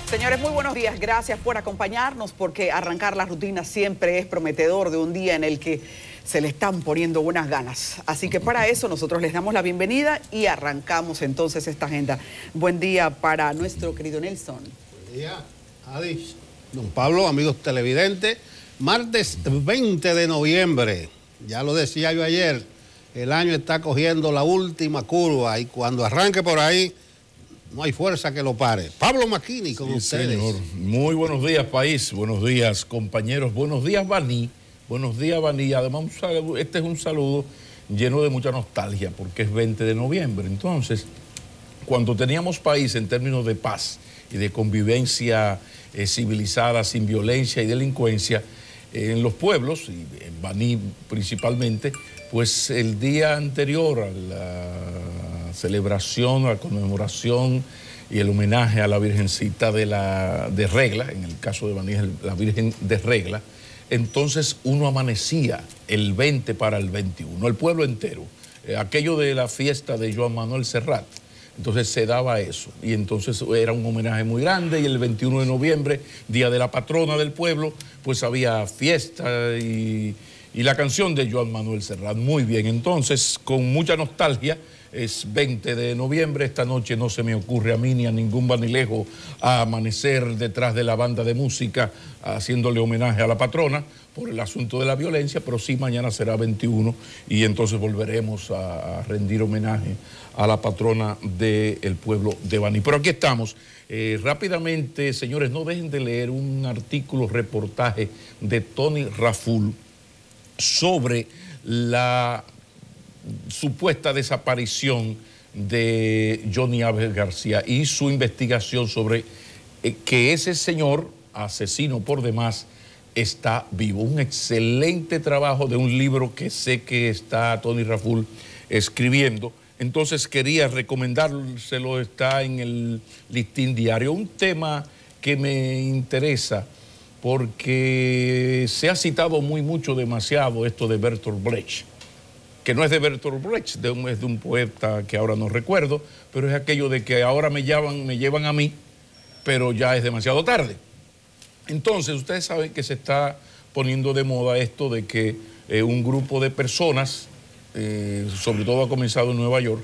Señores, muy buenos días. Gracias por acompañarnos porque arrancar la rutina siempre es prometedor de un día en el que se le están poniendo buenas ganas. Así que para eso nosotros les damos la bienvenida y arrancamos entonces esta agenda. Buen día para nuestro querido Nelson. Buen día, Adis. Don Pablo, amigos televidentes. Martes 20 de noviembre. Ya lo decía yo ayer, el año está cogiendo la última curva y cuando arranque por ahí, no hay fuerza que lo pare. Pablo Macchini con ustedes. Señor. Muy buenos días, país. Buenos días, compañeros. Buenos días, Baní. Buenos días, Baní. Además, este es un saludo lleno de mucha nostalgia porque es 20 de noviembre. Entonces, cuando teníamos país en términos de paz y de convivencia civilizada, sin violencia y delincuencia, en los pueblos, y en Baní principalmente, pues el día anterior a la celebración, a la conmemoración y el homenaje a la Virgencita de Regla, en el caso de Baní es la Virgen de Regla, entonces uno amanecía el 20 para el 21, el pueblo entero, aquello de la fiesta de Joan Manuel Serrat. Entonces se daba eso, y entonces era un homenaje muy grande, y el 21 de noviembre, día de la patrona del pueblo, pues había fiesta y la canción de Joan Manuel Serrat. Muy bien, entonces, con mucha nostalgia, es 20 de noviembre, esta noche no se me ocurre a mí ni a ningún banilejo a amanecer detrás de la banda de música haciéndole homenaje a la patrona por el asunto de la violencia, pero sí mañana será 21 y entonces volveremos a rendir homenaje a la patrona del pueblo de Baní. Pero aquí estamos. Rápidamente, señores, no dejen de leer un artículo, reportaje de Tony Raful sobre la supuesta desaparición de Johnny Aves García y su investigación sobre que ese señor, asesino por demás, está vivo. Un excelente trabajo de un libro que sé que está Tony Raful escribiendo. Entonces quería recomendárselo, está en el Listín Diario. Un tema que me interesa porque se ha citado mucho, demasiado, esto de Bertolt Brecht, que no es de Bertolt Brecht, es de un poeta que ahora no recuerdo, pero es aquello de que ahora me llevan a mí, pero ya es demasiado tarde. Entonces, ustedes saben que se está poniendo de moda esto de que un grupo de personas, sobre todo ha comenzado en Nueva York,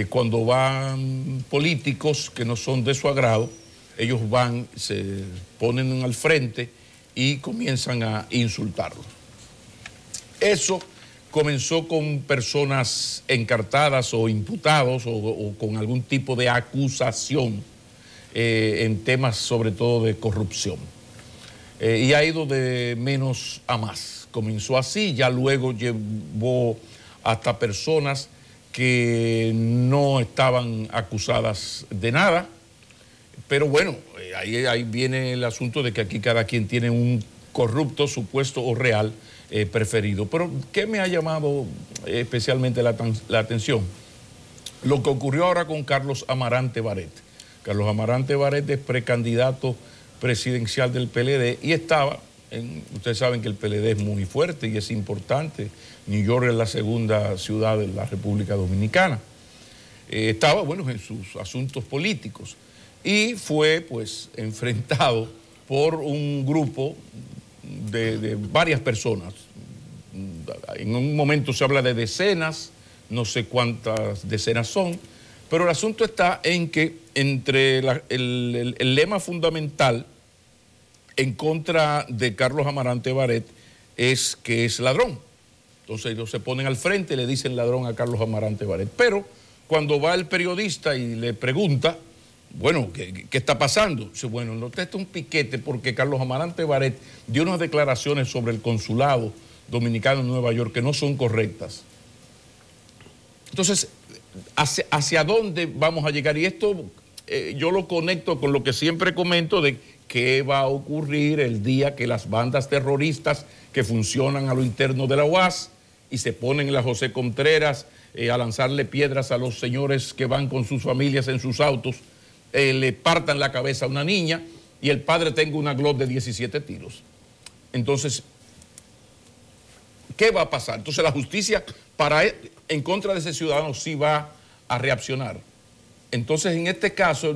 cuando van políticos que no son de su agrado, ellos van, se ponen al frente y comienzan a insultarlos. Eso comenzó con personas encartadas o imputados o con algún tipo de acusación en temas sobre todo de corrupción. Y ha ido de menos a más. Comenzó así, ya luego llevó hasta personas que no estaban acusadas de nada. Pero bueno, ahí viene el asunto de que aquí cada quien tiene un corrupto, supuesto o real, preferido. Pero ¿qué me ha llamado especialmente la atención? Lo que ocurrió ahora con Carlos Amarante Barret. Carlos Amarante Barret es precandidato presidencial del PLD y estaba, ustedes saben que el PLD es muy fuerte y es importante. New York es la segunda ciudad de la República Dominicana. Estaba, bueno, en sus asuntos políticos y fue, pues, enfrentado por un grupo de varias personas. En un momento se habla de decenas, no sé cuántas decenas son, pero el asunto está en que entre el lema fundamental en contra de Carlos Amarante Barret es que es ladrón. Entonces ellos se ponen al frente y le dicen ladrón a Carlos Amarante Barret. Pero cuando va el periodista y le pregunta, bueno, ¿qué está pasando? Dice, bueno, no, esto es un piquete porque Carlos Amarante Barret dio unas declaraciones sobre el consulado dominicano en Nueva York que no son correctas. Entonces, ¿hacia dónde vamos a llegar? Y esto yo lo conecto con lo que siempre comento de qué va a ocurrir el día que las bandas terroristas que funcionan a lo interno de la UAS y se ponen en la José Contreras a lanzarle piedras a los señores que van con sus familias en sus autos, le partan la cabeza a una niña y el padre tenga una Glock de 17 tiros. Entonces, ¿qué va a pasar? Entonces la justicia en contra de ese ciudadano sí va a reaccionar. Entonces, en este caso,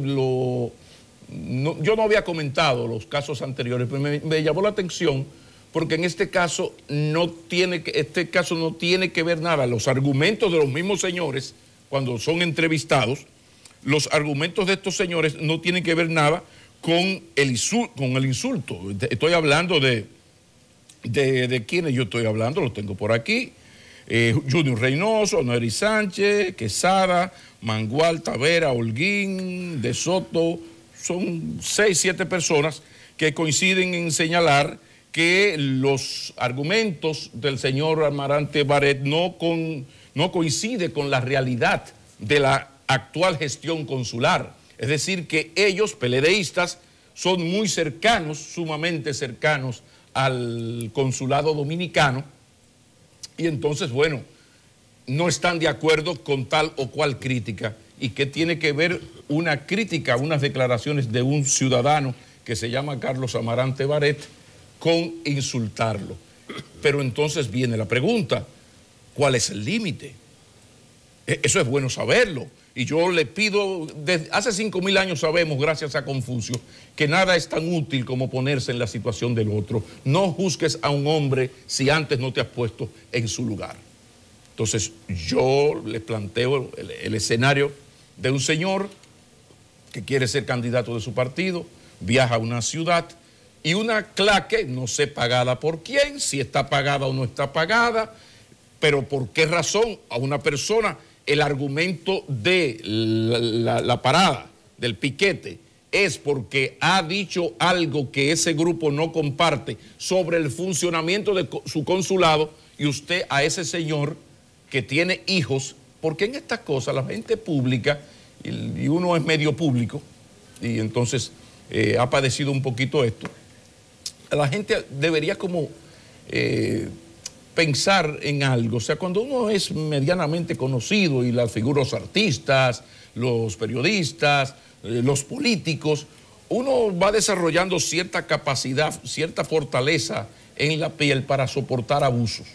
yo no había comentado los casos anteriores, pero me llamó la atención porque en este caso no tiene que ver nada. Los argumentos de los mismos señores, cuando son entrevistados, los argumentos de estos señores no tienen que ver nada con el insulto. Estoy hablando de quienes yo estoy hablando, los tengo por aquí. Junior Reynoso, Neri Sánchez, Quesada, Mangual, Tavera, Holguín, De Soto. Son 6, 7 personas que coinciden en señalar que los argumentos del señor Amarante Barret no coinciden con la realidad de la actual gestión consular. Es decir, que ellos, PLDistas, son muy cercanos, sumamente cercanos al consulado dominicano, y entonces, bueno, no están de acuerdo con tal o cual crítica. ¿Y qué tiene que ver una crítica, unas declaraciones de un ciudadano que se llama Carlos Amarante Barret con insultarlo? Pero entonces viene la pregunta, ¿cuál es el límite? Eso es bueno saberlo. Y yo le pido, desde hace 5.000 años sabemos, gracias a Confucio, que nada es tan útil como ponerse en la situación del otro. No juzgues a un hombre si antes no te has puesto en su lugar. Entonces yo le planteo el escenario de un señor que quiere ser candidato de su partido, viaja a una ciudad y una claque, no sé pagada por quién, si está pagada o no está pagada, pero por qué razón a una persona el argumento de la parada, del piquete, es porque ha dicho algo que ese grupo no comparte sobre el funcionamiento de su consulado, y usted a ese señor que tiene hijos, porque en estas cosas la gente pública, y uno es medio público, y entonces ha padecido un poquito esto, la gente debería como pensar en algo. O sea, cuando uno es medianamente conocido y las figuras artistas, los periodistas, los políticos, uno va desarrollando cierta capacidad, cierta fortaleza en la piel para soportar abusos,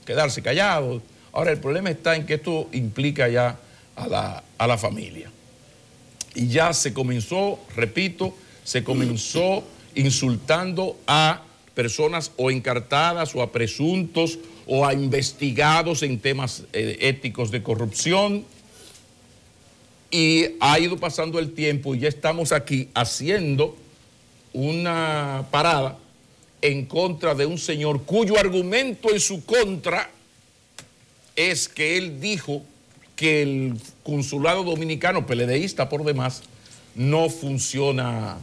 quedarse callado. Ahora, el problema está en que esto implica ya a la familia. Y ya se comenzó, repito, se comenzó insultando a personas o encartadas o a presuntos o a investigados en temas éticos de corrupción, y ha ido pasando el tiempo y ya estamos aquí haciendo una parada en contra de un señor cuyo argumento en su contra es que él dijo que el consulado dominicano, PLDista por demás, no funciona,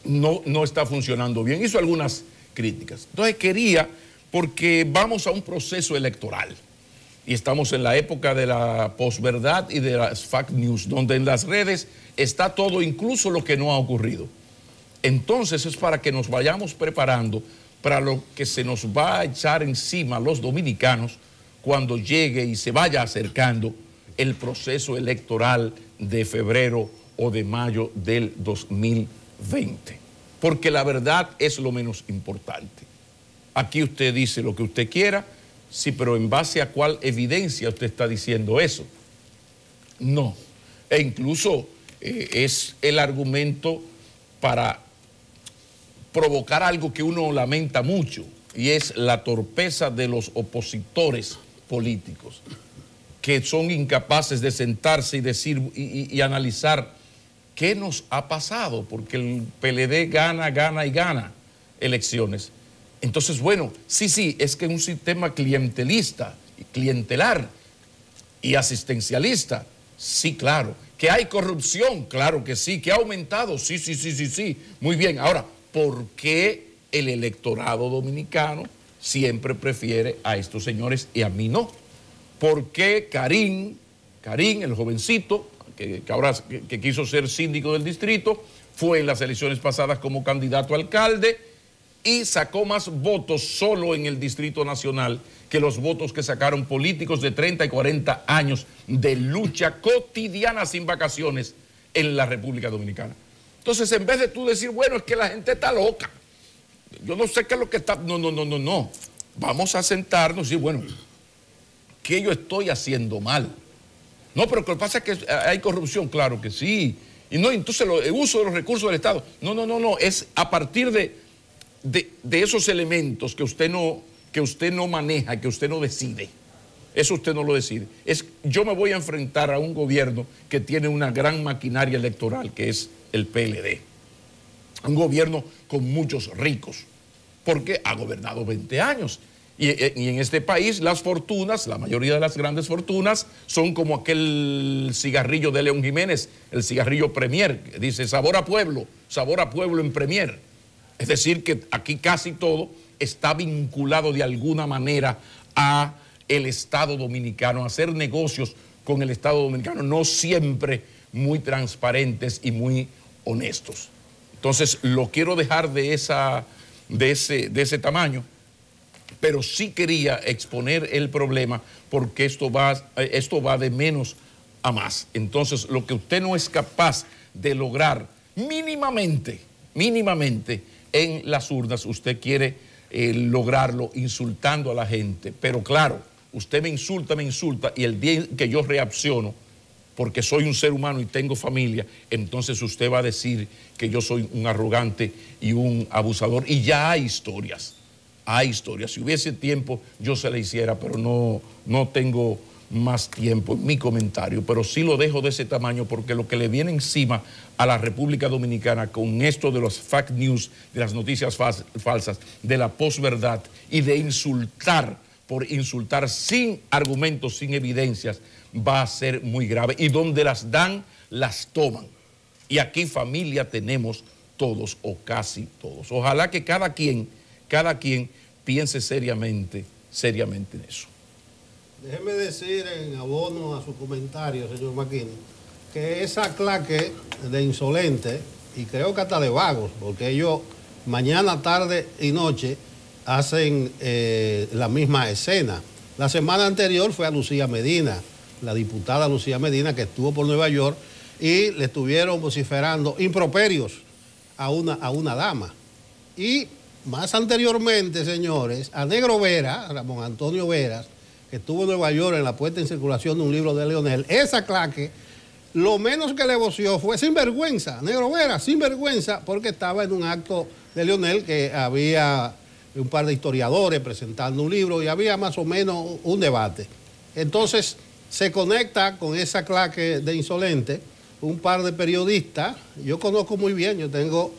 no está funcionando bien. Hizo algunas críticas. Entonces quería, porque vamos a un proceso electoral y estamos en la época de la posverdad y de las fake news, donde en las redes está todo, incluso lo que no ha ocurrido. Entonces es para que nos vayamos preparando para lo que se nos va a echar encima a los dominicanos cuando llegue y se vaya acercando el proceso electoral de febrero o de mayo del 2020. Porque la verdad es lo menos importante. Aquí usted dice lo que usted quiera, sí, pero ¿en base a cuál evidencia usted está diciendo eso? No. E incluso es el argumento para provocar algo que uno lamenta mucho, y es la torpeza de los opositores políticos, que son incapaces de sentarse y decir y analizar qué nos ha pasado, porque el PLD gana elecciones. Entonces, bueno, sí, es que es un sistema clientelar y asistencialista. Sí, claro. ¿Que hay corrupción? Claro que sí. ¿Que ha aumentado? Sí. Muy bien. Ahora, ¿por qué el electorado dominicano siempre prefiere a estos señores y a mí no? ¿Por qué Karim, el jovencito, que ahora que quiso ser síndico del distrito, fue en las elecciones pasadas como candidato a alcalde y sacó más votos solo en el Distrito Nacional que los votos que sacaron políticos de 30 y 40 años de lucha cotidiana sin vacaciones en la República Dominicana? Entonces, en vez de tú decir, bueno, es que la gente está loca, yo no sé qué es lo que está... No. Vamos a sentarnos y decir, bueno, ¿qué yo estoy haciendo mal? No, pero lo que pasa es que hay corrupción, claro que sí, Y no, entonces el uso de los recursos del Estado. No, es a partir de esos elementos que usted no maneja, que usted no decide. Eso usted no lo decide. Yo me voy a enfrentar a un gobierno que tiene una gran maquinaria electoral, que es el PLD. Un gobierno con muchos ricos, porque ha gobernado 20 años. Y en este país las fortunas, la mayoría de las grandes fortunas, son como aquel cigarrillo de León Jiménez, el cigarrillo Premier, que dice sabor a pueblo en Premier. Es decir, que aquí casi todo está vinculado de alguna manera a el Estado Dominicano, a hacer negocios con el Estado Dominicano, no siempre muy transparentes y muy honestos. Entonces, lo quiero dejar de ese tamaño, pero sí quería exponer el problema porque esto va de menos a más. Entonces, lo que usted no es capaz de lograr mínimamente en las urnas, usted quiere lograrlo insultando a la gente. Pero claro, usted me insulta, y el día que yo reacciono, porque soy un ser humano y tengo familia, entonces usted va a decir que yo soy un arrogante y un abusador. Y ya hay historias. Si hubiese tiempo, yo se la hiciera, pero no tengo más tiempo en mi comentario. Pero sí lo dejo de ese tamaño porque lo que le viene encima a la República Dominicana con esto de los fake news, de las noticias falsas, de la posverdad y de insultar por insultar sin argumentos, sin evidencias, va a ser muy grave. Y donde las dan, las toman. Y aquí familia tenemos todos o casi todos. Ojalá que cada quien piense seriamente en eso. Déjeme decir en abono a su comentario, señor Maquini, que esa claque de insolente, y creo que hasta de vagos, porque ellos mañana, tarde y noche hacen la misma escena. La semana anterior fue a Lucía Medina, la diputada Lucía Medina, que estuvo por Nueva York y le estuvieron vociferando improperios a una dama. Y más anteriormente, señores, a Negro Vera, a Ramón Antonio Veras, que estuvo en Nueva York en la puesta en circulación de un libro de Leonel, esa claque, lo menos que le voció fue sinvergüenza, Negro Vera, sinvergüenza, porque estaba en un acto de Leonel que había un par de historiadores presentando un libro y había más o menos un debate. Entonces se conecta con esa claque de insolente un par de periodistas, yo conozco muy bien, yo tengo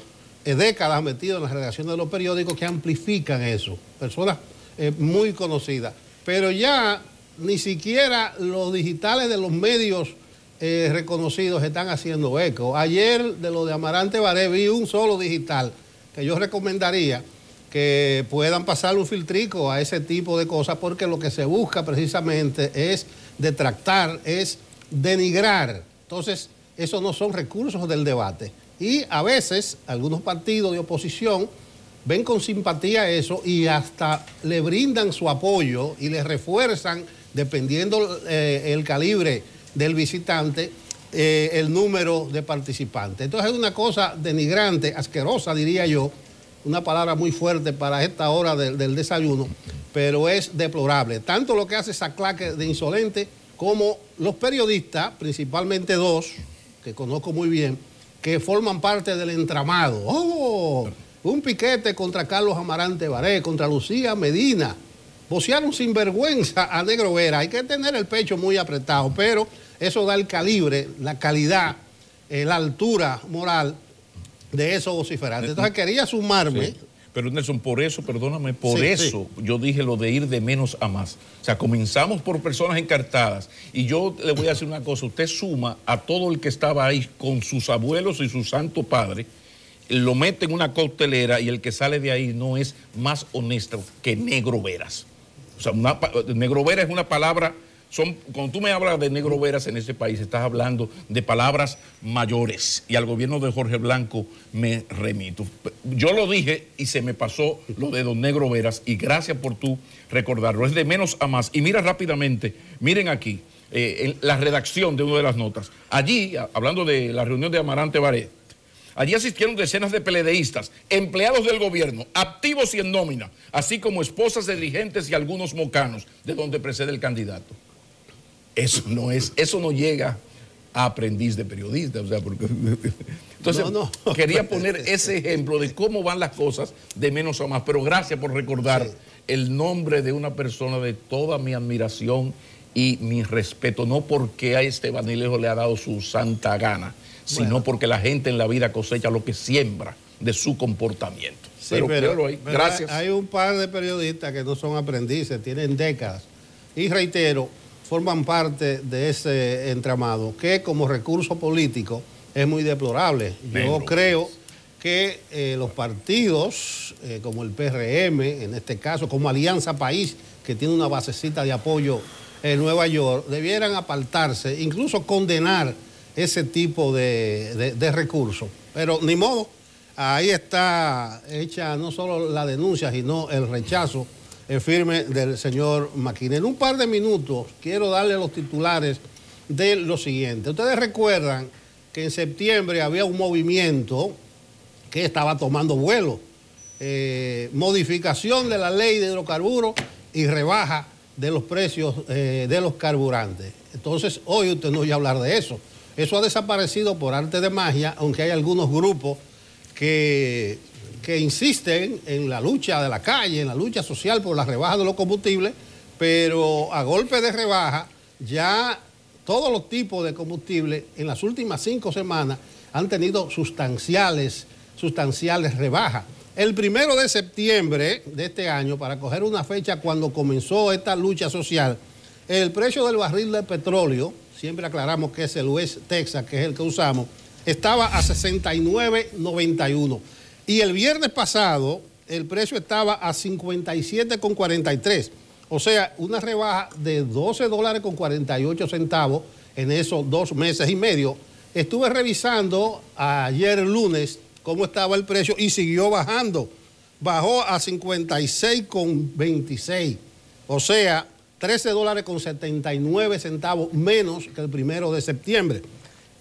décadas metido en la redacción de los periódicos que amplifican eso, personas muy conocidas, pero ya ni siquiera los digitales de los medios reconocidos están haciendo eco. Ayer de lo de Amarante Baré vi un solo digital que yo recomendaría que puedan pasar un filtrico a ese tipo de cosas, porque lo que se busca precisamente es detractar, es denigrar. Entonces, esos no son recursos del debate. Y a veces, algunos partidos de oposición ven con simpatía eso y hasta le brindan su apoyo y le refuerzan, dependiendo el calibre del visitante, el número de participantes. Entonces, es una cosa denigrante, asquerosa, diría yo, una palabra muy fuerte para esta hora del desayuno, pero es deplorable. Tanto lo que hace esa claque de insolente como los periodistas, principalmente dos, que conozco muy bien, que forman parte del entramado. ¡Oh! Un piquete contra Carlos Amarante Baré, contra Lucía Medina. Vocearon sin vergüenza a Negro Vera. Hay que tener el pecho muy apretado, pero eso da el calibre, la calidad, la altura moral de esos vociferantes. Entonces quería sumarme. Sí. Pero Nelson, por eso, perdóname, yo dije lo de ir de menos a más. O sea, comenzamos por personas encartadas. Y yo le voy a decir una cosa, usted suma a todo el que estaba ahí con sus abuelos y su santo padre, lo mete en una coctelera y el que sale de ahí no es más honesto que Negro Veras. O sea, Negro Veras es una palabra... Cuando tú me hablas de Negro Veras en este país, estás hablando de palabras mayores, y al gobierno de Jorge Blanco me remito. Yo lo dije y se me pasó lo de don Negro Veras, y gracias por tú recordarlo. Es de menos a más. Y mira rápidamente, miren aquí, en la redacción de una de las notas. Allí, hablando de la reunión de Amarante Baré, allí asistieron decenas de PLDistas, empleados del gobierno, activos y en nómina, así como esposas de dirigentes y algunos mocanos, de donde precede el candidato. Eso no llega a aprendiz de periodista. O sea, porque... Entonces, quería poner ese ejemplo de cómo van las cosas de menos a más. Pero gracias por recordar el nombre de una persona de toda mi admiración y mi respeto. No porque a Esteban Alejo le ha dado su santa gana, sino porque la gente en la vida cosecha lo que siembra de su comportamiento. Sí, pero gracias. Hay un par de periodistas que no son aprendices, tienen décadas. Y reitero, forman parte de ese entramado que como recurso político es muy deplorable. Yo creo que los partidos como el PRM, en este caso, como Alianza País, que tiene una basecita de apoyo en Nueva York, debieran apartarse, incluso condenar ese tipo de recursos. Pero ni modo, ahí está hecha no solo la denuncia, sino el rechazo firme del señor Maquina. En un par de minutos quiero darle los titulares de lo siguiente. Ustedes recuerdan que en septiembre había un movimiento que estaba tomando vuelo. Modificación de la ley de hidrocarburos y rebaja de los precios de los carburantes. Entonces, hoy usted no oye hablar de eso. Eso ha desaparecido por arte de magia, aunque hay algunos grupos que insisten en la lucha de la calle, en la lucha social por la rebaja de los combustibles, pero a golpe de rebaja ya todos los tipos de combustible en las últimas 5 semanas han tenido sustanciales rebajas. El 1 de septiembre de este año, para coger una fecha cuando comenzó esta lucha social, el precio del barril de petróleo, siempre aclaramos que es el West Texas, que es el que usamos, estaba a 69.91. Y el viernes pasado el precio estaba a 57.43. O sea, una rebaja de $12.48 en esos 2 meses y medio. Estuve revisando ayer lunes cómo estaba el precio y siguió bajando. Bajó a 56.26. O sea, $13.79 menos que el 1 de septiembre.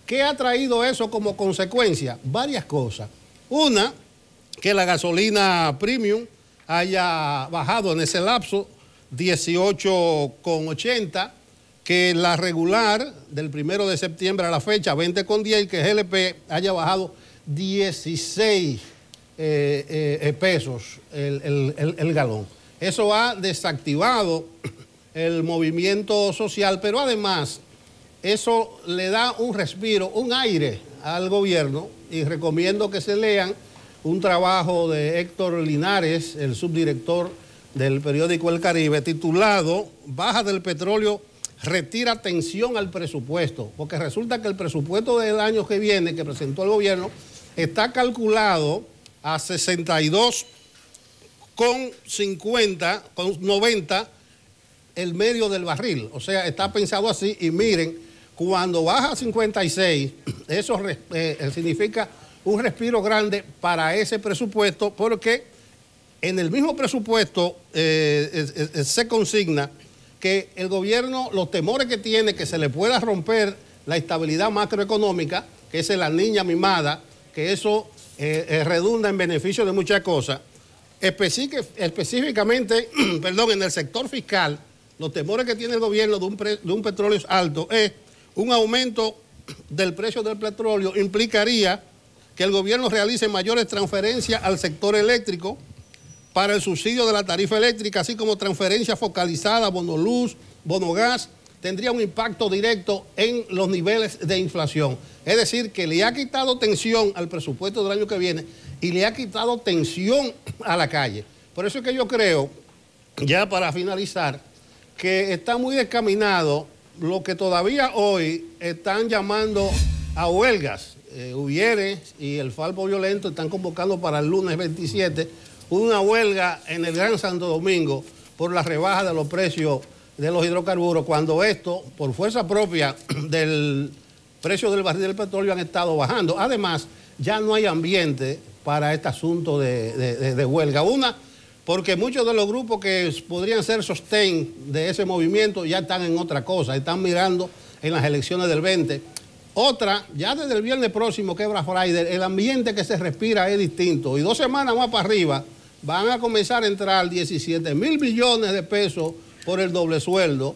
¿Qué ha traído eso como consecuencia? Varias cosas. Una, que la gasolina premium haya bajado en ese lapso 18.80, que la regular del 1 de septiembre a la fecha 20.10 y que GLP haya bajado 16 pesos el galón. Eso ha desactivado el movimiento social, pero además eso le da un respiro, un aire al gobierno, y recomiendo que se lean un trabajo de Héctor Linares, el subdirector del periódico El Caribe, titulado Baja del petróleo retira tensión al presupuesto, porque resulta que el presupuesto del año que viene que presentó el gobierno está calculado a 62,50, con 90 el medio del barril. O sea, está pensado así, y miren, cuando baja a 56, eso significa un respiro grande para ese presupuesto, porque en el mismo presupuesto se consigna que el gobierno, los temores que tiene que se le pueda romper la estabilidad macroeconómica, que es la niña mimada, que eso redunda en beneficio de muchas cosas, específicamente perdón, en el sector fiscal, los temores que tiene el gobierno de un petróleo alto es un aumento del precio del petróleo, implicaría que el gobierno realice mayores transferencias al sector eléctrico para el subsidio de la tarifa eléctrica, así como transferencias focalizadas, bono luz, bono gas, tendría un impacto directo en los niveles de inflación. Es decir, que le ha quitado tensión al presupuesto del año que viene y le ha quitado tensión a la calle. Por eso es que yo creo, ya para finalizar, que está muy descaminado lo que todavía hoy están llamando a huelgas. Uvieres y el Falpo Violento están convocando para el lunes 27 una huelga en el Gran Santo Domingo por la rebaja de los precios de los hidrocarburos, cuando esto, por fuerza propia del precio del barril del petróleo, han estado bajando. Además, ya no hay ambiente para este asunto de huelga. Una, porque muchos de los grupos que podrían ser sostén de ese movimiento ya están en otra cosa, están mirando en las elecciones del 20. Otra, ya desde el viernes próximo, que es Black Friday, el ambiente que se respira es distinto. Y 2 semanas más para arriba van a comenzar a entrar 17.000 billones de pesos por el doble sueldo.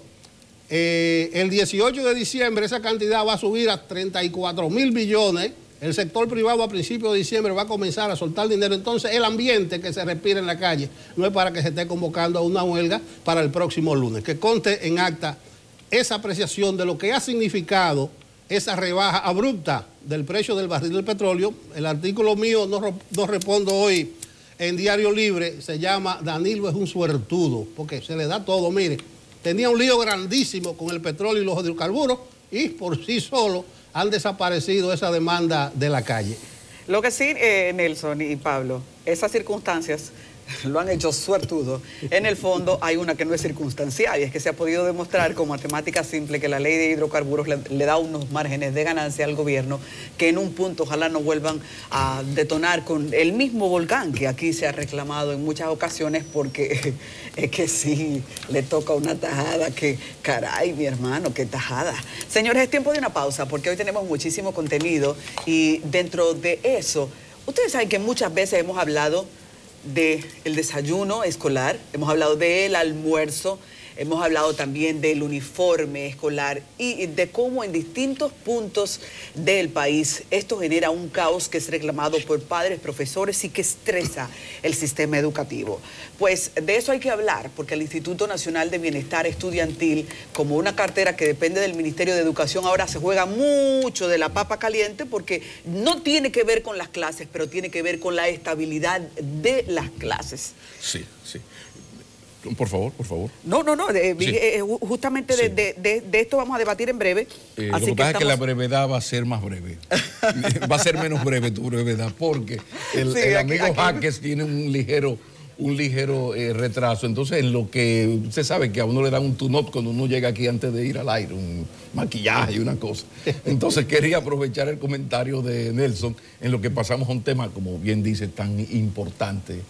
El 18 de diciembre esa cantidad va a subir a 34.000 billones. El sector privado a principios de diciembre va a comenzar a soltar dinero. Entonces el ambiente que se respira en la calle no es para que se esté convocando a una huelga para el próximo lunes. Que conste en acta esa apreciación de lo que ha significado esa rebaja abrupta del precio del barril del petróleo. El artículo mío no respondo hoy en Diario Libre, se llama Danilo es un suertudo, porque se le da todo. Mire, tenía un lío grandísimo con el petróleo y los hidrocarburos y por sí solo han desaparecido esa demanda de la calle. Lo que sí, Nelson y Pablo, esas circunstancias lo han hecho suertudo. En el fondo hay una que no es circunstancial, y es que se ha podido demostrar con matemática simple que la ley de hidrocarburos le da unos márgenes de ganancia al gobierno que en un punto ojalá no vuelvan a detonar con el mismo volcán que aquí se ha reclamado en muchas ocasiones, porque es que sí, le toca una tajada que, caray, mi hermano, qué tajada. Señores, es tiempo de una pausa porque hoy tenemos muchísimo contenido y dentro de eso, ustedes saben que muchas veces hemos hablado del desayuno escolar, hemos hablado del almuerzo, hemos hablado también del uniforme escolar y de cómo en distintos puntos del país esto genera un caos que es reclamado por padres, profesores y que estresa el sistema educativo. Pues de eso hay que hablar, porque el Instituto Nacional de Bienestar Estudiantil, como una cartera que depende del Ministerio de Educación, ahora se juega mucho de la papa caliente porque no tiene que ver con las clases, pero tiene que ver con la estabilidad de las clases. Sí, sí. Por favor, por favor. No, Sí. Justamente Sí. de esto vamos a debatir en breve. Lo que pasa es que la brevedad va a ser más breve. Va a ser menos breve tu brevedad, porque el amigo Jaques tiene un ligero retraso. Entonces, en lo que usted sabe que a uno le dan un tune-up cuando uno llega aquí antes de ir al aire, un maquillaje y una cosa. Entonces, quería aprovechar el comentario de Nelson en lo que pasamos a un tema, como bien dice, tan importante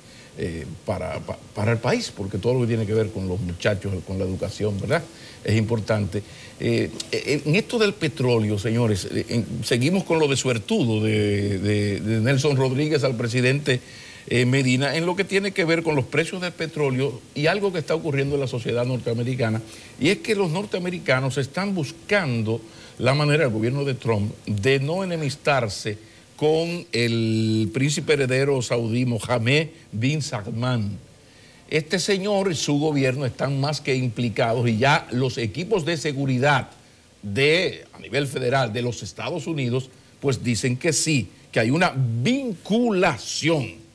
para el país, porque todo lo que tiene que ver con los muchachos, con la educación, ¿verdad? Es importante. En esto del petróleo, señores, seguimos con lo de suertudo de Nelson Rodríguez al presidente Medina, en lo que tiene que ver con los precios del petróleo y algo que está ocurriendo en la sociedad norteamericana, y es que los norteamericanos están buscando la manera, el gobierno de Trump, de no enemistarse con el príncipe heredero saudí Mohammed bin Salman. Este señor y su gobierno están más que implicados, y ya los equipos de seguridad a nivel federal de los Estados Unidos pues dicen que sí, que hay una vinculación.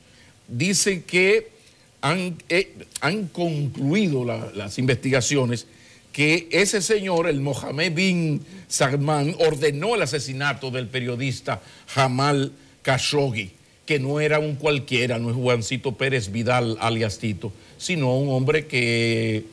Dicen que han concluido las investigaciones que ese señor, el Mohammed bin Salman, ordenó el asesinato del periodista Jamal Khashoggi, que no era un cualquiera, no es Juancito Pérez Vidal alias Tito, sino un hombre que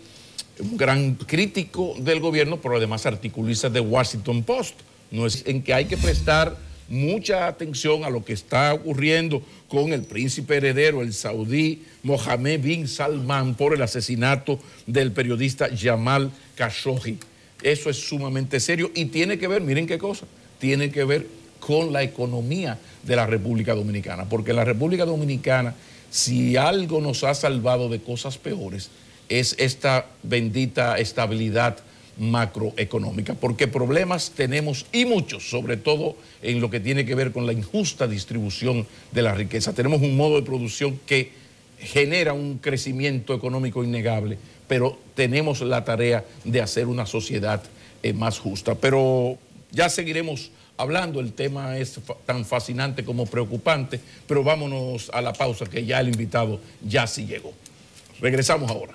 un gran crítico del gobierno, pero además articulista de Washington Post. No es en que hay que prestar mucha atención a lo que está ocurriendo con el príncipe heredero, el saudí Mohammed bin Salman, por el asesinato del periodista Jamal Khashoggi. Eso es sumamente serio y tiene que ver, miren qué cosa, tiene que ver con la economía de la República Dominicana, porque en la República Dominicana, si algo nos ha salvado de cosas peores, es esta bendita estabilidad macroeconómica, porque problemas tenemos y muchos, sobre todo en lo que tiene que ver con la injusta distribución de la riqueza. Tenemos un modo de producción que genera un crecimiento económico innegable, pero tenemos la tarea de hacer una sociedad más justa. Pero ya seguiremos hablando, el tema es tan fascinante como preocupante, pero vámonos a la pausa, que ya el invitado ya sí llegó. Regresamos ahora.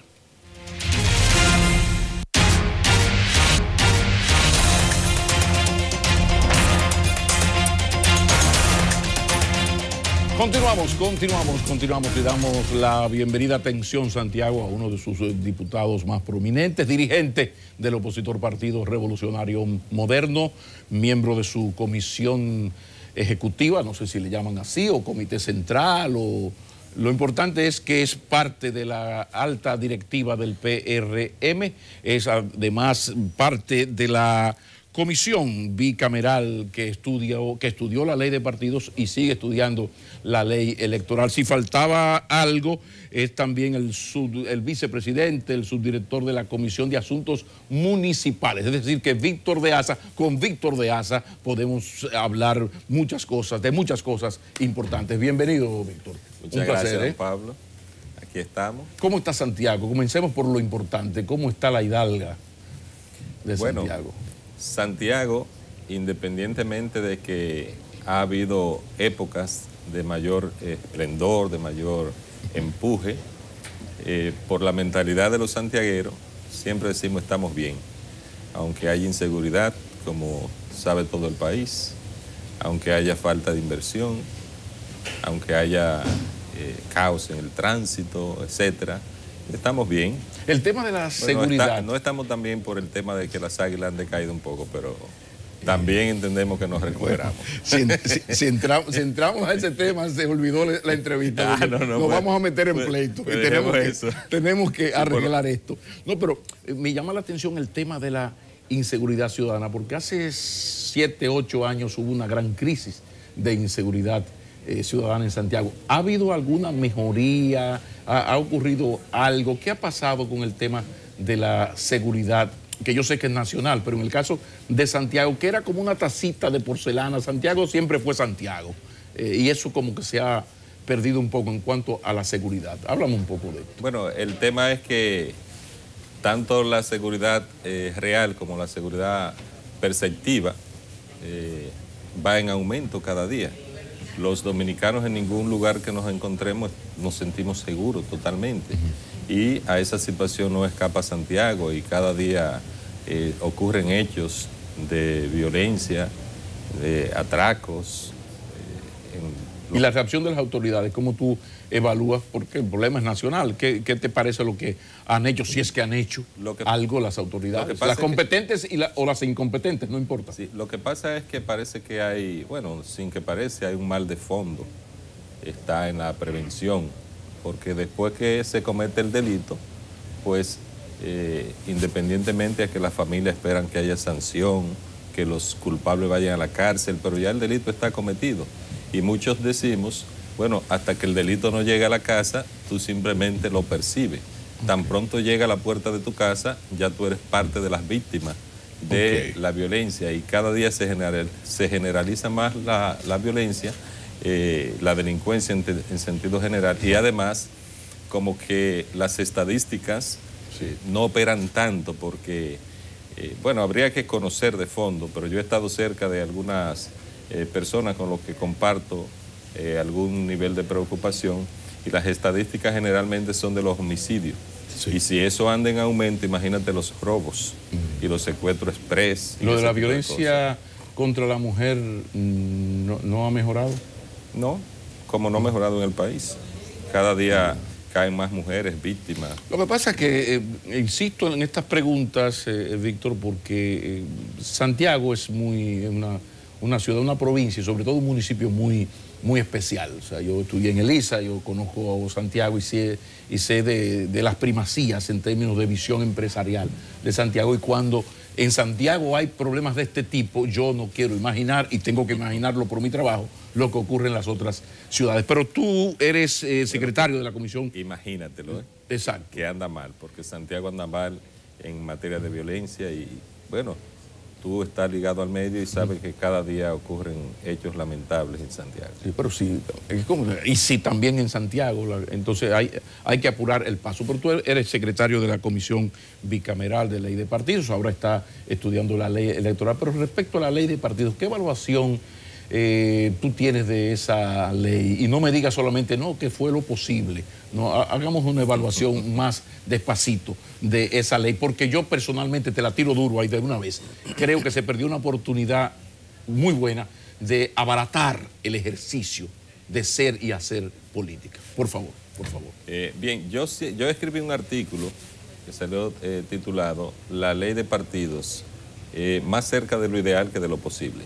Continuamos y damos la bienvenida, atención Santiago, a uno de sus diputados más prominentes, dirigente del opositor Partido Revolucionario Moderno, miembro de su comisión ejecutiva, no sé si le llaman así, o comité central, o lo importante es que es parte de la alta directiva del PRM, es además parte de la comisión bicameral que estudió la ley de partidos y sigue estudiando la ley electoral. Si faltaba algo, es también el vicepresidente, el subdirector de la Comisión de Asuntos Municipales. Es decir, que con Víctor de Asa podemos hablar de muchas cosas importantes. Bienvenido, Víctor. Muchas gracias, don Pablo. Aquí estamos. ¿Cómo está Santiago? Comencemos por lo importante. ¿Cómo está la hidalga de Santiago? Santiago, independientemente de que ha habido épocas de mayor esplendor, de mayor empuje, por la mentalidad de los santiagueros, siempre decimos estamos bien. Aunque haya inseguridad, como sabe todo el país, aunque haya falta de inversión, aunque haya caos en el tránsito, etcétera, estamos bien. El tema de la seguridad. No estamos tan bien por el tema de que las águilas han decaído un poco, pero también entendemos que nos recuperamos. Si entramos a ese tema, se olvidó la entrevista. Nos vamos a meter en pleito. Tenemos que arreglar esto. No, pero me llama la atención el tema de la inseguridad ciudadana, porque hace 7, 8 años hubo una gran crisis de inseguridad ciudadana en Santiago. ¿Ha habido alguna mejoría? ¿Ha ocurrido algo? ¿Qué ha pasado con el tema de la seguridad? Que yo sé que es nacional, pero en el caso de Santiago, que era como una tacita de porcelana, Santiago siempre fue Santiago. Y eso como que se ha perdido un poco en cuanto a la seguridad. Háblame un poco de esto. Bueno, el tema es que tanto la seguridad real como la seguridad perceptiva va en aumento cada día. Los dominicanos en ningún lugar que nos encontremos nos sentimos seguros totalmente. Y a esa situación no escapa Santiago y cada día ocurren hechos de violencia, de atracos. ¿Y la reacción de las autoridades? ¿Cómo tú evalúas? Porque el problema es nacional. ¿Qué te parece lo que han hecho, si es que han hecho algo las autoridades? Las competentes o las incompetentes, no importa. Sí, lo que pasa es que parece que hay, bueno, sin que parece, hay un mal de fondo. Está en la prevención, porque después que se comete el delito, pues independientemente de que las familias esperan que haya sanción, que los culpables vayan a la cárcel, pero ya el delito está cometido. Y muchos decimos, bueno, hasta que el delito no llegue a la casa, tú simplemente lo percibes. Tan pronto llega a la puerta de tu casa, ya tú eres parte de las víctimas de la violencia y cada día se generaliza más la violencia, la delincuencia en sentido general y además como que las estadísticas no operan tanto porque, bueno, habría que conocer de fondo, pero yo he estado cerca de algunas personas con las que comparto algún nivel de preocupación y las estadísticas generalmente son de los homicidios. Y si eso anda en aumento, imagínate los robos y los secuestros express. ¿Lo de la violencia contra la mujer no ha mejorado? No, como no ha mejorado en el país. Cada día caen más mujeres víctimas. Lo que pasa es que, insisto en estas preguntas, Víctor, porque Santiago es una ciudad, una provincia y sobre todo un municipio muy especial. O sea, yo estudié en Elisa, yo conozco a Santiago y sé de las primacías en términos de visión empresarial de Santiago, y cuando en Santiago hay problemas de este tipo, yo no quiero imaginar, y tengo que imaginarlo por mi trabajo, lo que ocurre en las otras ciudades. Pero tú eres secretario de la comisión. Imagínatelo, Exacto. Que anda mal, porque Santiago anda mal en materia de violencia y, bueno, tú estás ligado al medio y sabes que cada día ocurren hechos lamentables en Santiago. Sí, pero sí, y sí también en Santiago, entonces hay que apurar el paso. Pero tú eres secretario de la Comisión Bicameral de Ley de Partidos, ahora está estudiando la ley electoral, pero respecto a la ley de partidos, ¿qué evaluación tú tienes de esa ley? Y no me digas solamente, no, que fue lo posible. No, hagamos una evaluación más despacito de esa ley, porque yo personalmente te la tiro duro ahí de una vez. Creo que se perdió una oportunidad muy buena de abaratar el ejercicio de ser y hacer política. Por favor, por favor. Bien, yo escribí un artículo que salió titulado La ley de partidos, más cerca de lo ideal que de lo posible.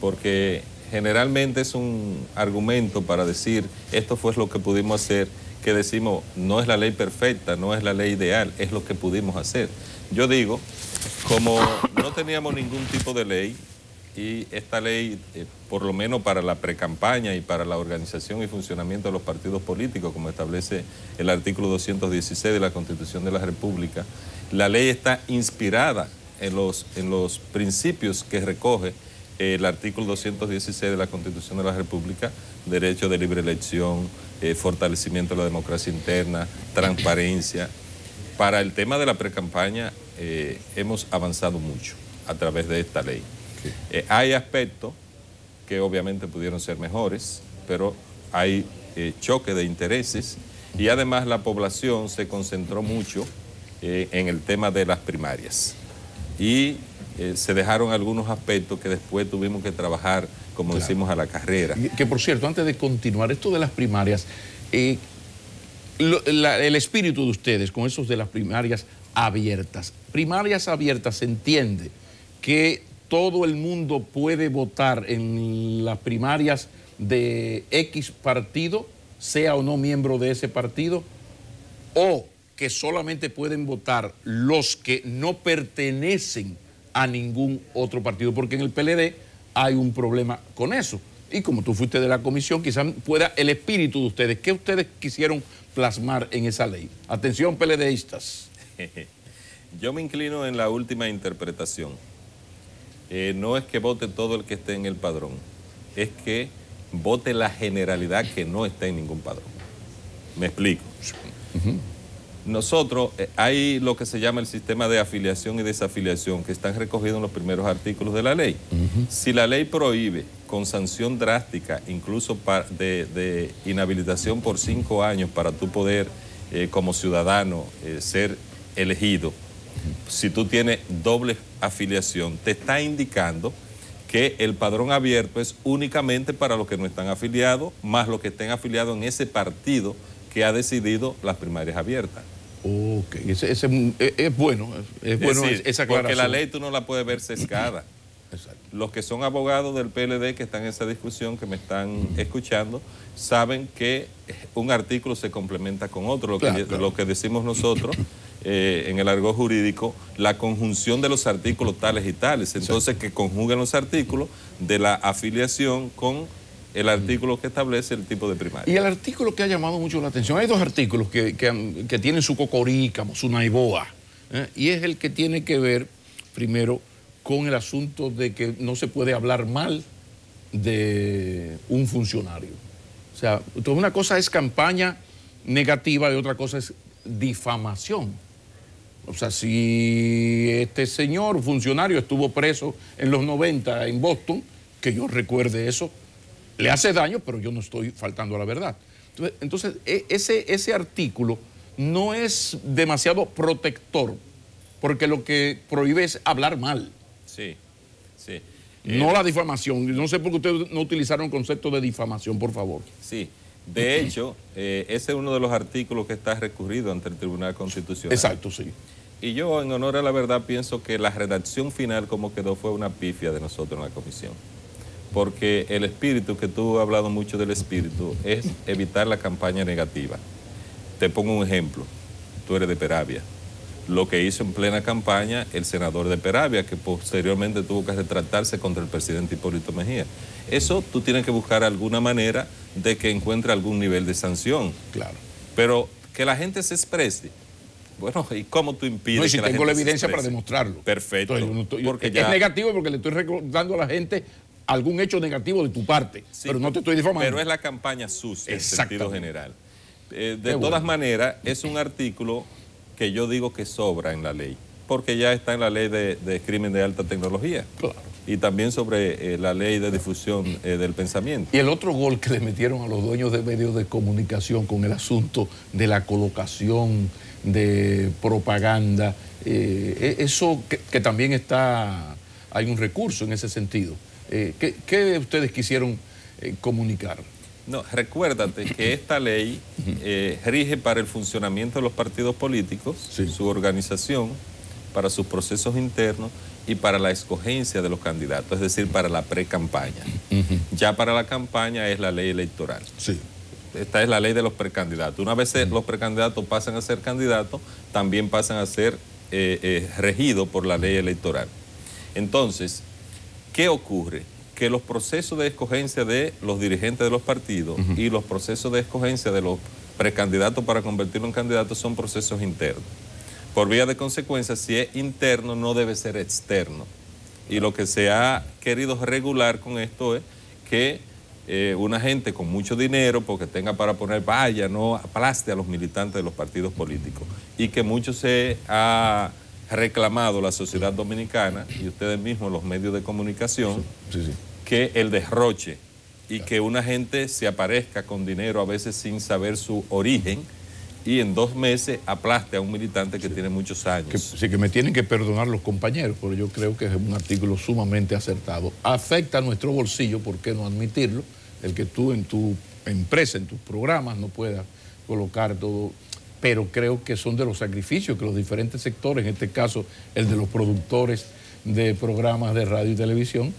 Porque generalmente es un argumento para decir esto fue lo que pudimos hacer, que decimos no es la ley perfecta, no es la ley ideal, es lo que pudimos hacer. Yo digo, Como no teníamos ningún tipo de ley, y esta ley, por lo menos para la precampaña y para la organización y funcionamiento de los partidos políticos, como establece el artículo 216 de la Constitución de la República, la ley está inspirada en los principios que recoge el artículo 216 de la Constitución de la República: derecho de libre elección, fortalecimiento de la democracia interna, transparencia. Para el tema de la precampaña hemos avanzado mucho a través de esta ley. Hay aspectos que obviamente pudieron ser mejores, pero hay choque de intereses, y además la población se concentró mucho en el tema de las primarias. Y se dejaron algunos aspectos que después tuvimos que trabajar, como decimos, a la carrera. Que por cierto, antes de continuar, esto de las primarias, el espíritu de ustedes con esos de las primarias abiertas. Primarias abiertas, se entiende que todo el mundo puede votar en las primarias de X partido, sea o no miembro de ese partido, o que solamente pueden votar los que no pertenecen a ningún otro partido, porque en el PLD hay un problema con eso. Y como tú fuiste de la comisión, quizás pueda el espíritu de ustedes. ¿Qué ustedes quisieron plasmar en esa ley? Atención, PLDistas. Yo me inclino en la última interpretación. No es que vote todo el que esté en el padrón, es que vote la generalidad que no está en ningún padrón. Me explico. Nosotros, hay lo que se llama el sistema de afiliación y desafiliación, que están recogidos en los primeros artículos de la ley. Si la ley prohíbe con sanción drástica, incluso de inhabilitación por 5 años para tú poder, como ciudadano, ser elegido, si tú tienes doble afiliación, te está indicando que el padrón abierto es únicamente para los que no están afiliados, más los que estén afiliados en ese partido que ha decidido las primarias abiertas. Ok, es bueno, es bueno decir, esa aclaración. Porque la ley tú no la puedes ver sesgada. Exacto. Los que son abogados del PLD que están en esa discusión, que me están escuchando, saben que un artículo se complementa con otro. Lo que decimos nosotros en el argot jurídico, la conjunción de los artículos tales y tales. Entonces, que conjuguen los artículos de la afiliación con el artículo que establece el tipo de primaria. Y el artículo que ha llamado mucho la atención, hay 2 artículos que tienen su cocorícamo, su naiboa, y es el que tiene que ver, primero, con el asunto de que no se puede hablar mal de un funcionario. O sea, una cosa es campaña negativa y otra cosa es difamación. O sea, si este señor funcionario estuvo preso en los 90 en Boston, que yo recuerde eso, le hace daño, pero yo no estoy faltando a la verdad. Entonces ese artículo no es demasiado protector, porque lo que prohíbe es hablar mal. Sí, sí. No la difamación. No sé por qué ustedes no utilizaron el concepto de difamación, por favor. Sí. De hecho, ese es uno de los artículos que está recurrido ante el Tribunal Constitucional. Exacto, sí. Y yo, en honor a la verdad, pienso que la redacción final como quedó fue una pifia de nosotros en la comisión. Porque el espíritu, que tú has hablado mucho del espíritu, es evitar la campaña negativa. Te pongo un ejemplo. Tú eres de Peravia. Lo que hizo en plena campaña el senador de Peravia, que posteriormente tuvo que retractarse contra el presidente Hipólito Mejía. Eso tú tienes que buscar alguna manera de que encuentre algún nivel de sanción. Claro. Pero que la gente se exprese. Bueno, ¿y cómo tú impides no, y si que la tengo gente la evidencia se para exprese? demostrarlo. Perfecto. Entonces, porque es ya... negativo porque le estoy recordando a la gente algún hecho negativo de tu parte, Sí, pero no te estoy difamando. Pero es la campaña sucia en sentido general. De todas maneras, es un artículo que yo digo que sobra en la ley, porque ya está en la ley de crimen de alta tecnología. Claro. Y también sobre la ley de difusión del pensamiento. Y el otro gol que le metieron a los dueños de medios de comunicación con el asunto de la colocación de propaganda, eso que también está, hay un recurso en ese sentido. ¿Qué ustedes quisieron comunicar? No, recuérdate que esta ley rige para el funcionamiento de los partidos políticos, sí, su organización, para sus procesos internos y para la escogencia de los candidatos, es decir, para la pre-campaña. Ya para la campaña es la ley electoral. Sí. Esta es la ley de los precandidatos. Una vez los precandidatos pasan a ser candidatos, también pasan a ser regido por la ley electoral. Entonces, ¿qué ocurre? Que los procesos de escogencia de los dirigentes de los partidos y los procesos de escogencia de los precandidatos para convertirlo en candidatos son procesos internos. Por vía de consecuencia, si es interno, no debe ser externo. Y lo que se ha querido regular con esto es que una gente con mucho dinero, porque tenga para poner valla, no aplaste a los militantes de los partidos políticos. Y que mucho se ha reclamado la sociedad dominicana y ustedes mismos, los medios de comunicación, que el derroche y que una gente se aparezca con dinero a veces sin saber su origen y en 2 meses aplaste a un militante que tiene muchos años. Que me tienen que perdonar los compañeros, pero yo creo que es un artículo sumamente acertado. Afecta a nuestro bolsillo, ¿por qué no admitirlo? El que tú en tu empresa, en tus programas, no puedas colocar todo, pero creo que son de los sacrificios que los diferentes sectores, en este caso el de los productores de programas de radio y televisión,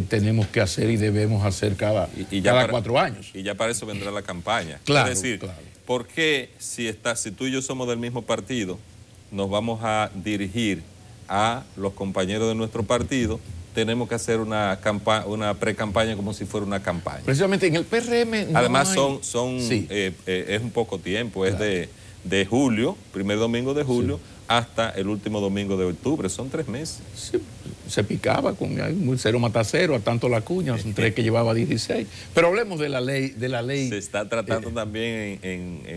tenemos que hacer y debemos hacer cada 4 años. Y ya para eso vendrá la campaña. Claro, es decir, claro. ¿Por qué si tú y yo somos del mismo partido, nos vamos a dirigir a los compañeros de nuestro partido? Tenemos que hacer una pre-campaña como si fuera una campaña. Precisamente en el PRM no además hay... es un poco tiempo, claro. Es de julio, primer domingo de julio, hasta el último domingo de octubre, son 3 meses. Sí, se picaba con 0 mata 0, a tanto la cuña, son 3 que llevaba 16. Pero hablemos de la ley. Se está tratando también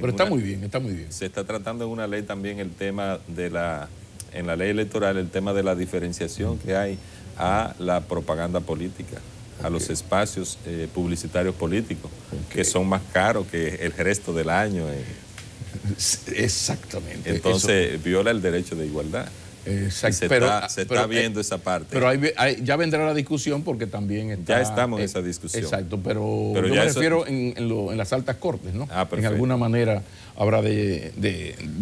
pero está muy bien, está muy bien. Se está tratando en una ley también el tema en la ley electoral, el tema de la diferenciación que hay a la propaganda política, a los espacios publicitarios políticos, que son más caros que el resto del año. Exactamente. Entonces viola el derecho de igualdad. Exacto. Se está viendo esa parte. Pero ya vendrá la discusión porque también está... Ya estamos en esa discusión. Exacto, pero yo me refiero en las altas cortes, ¿no? En alguna manera habrá de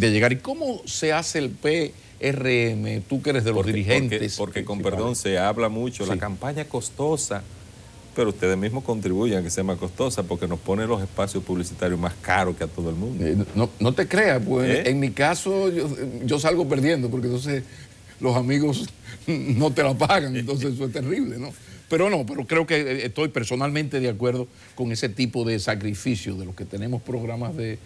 llegar. ¿Y cómo se hace el PRM? Tú que eres de los dirigentes. Porque con perdón, se habla mucho, la campaña costosa, pero ustedes mismos contribuyen a que sea más costosa porque nos pone los espacios publicitarios más caros que a todo el mundo. No te creas, pues en mi caso yo salgo perdiendo porque entonces los amigos no te la pagan, entonces eso es terrible, ¿no? Pero creo que estoy personalmente de acuerdo con ese tipo de sacrificio de los que tenemos programas de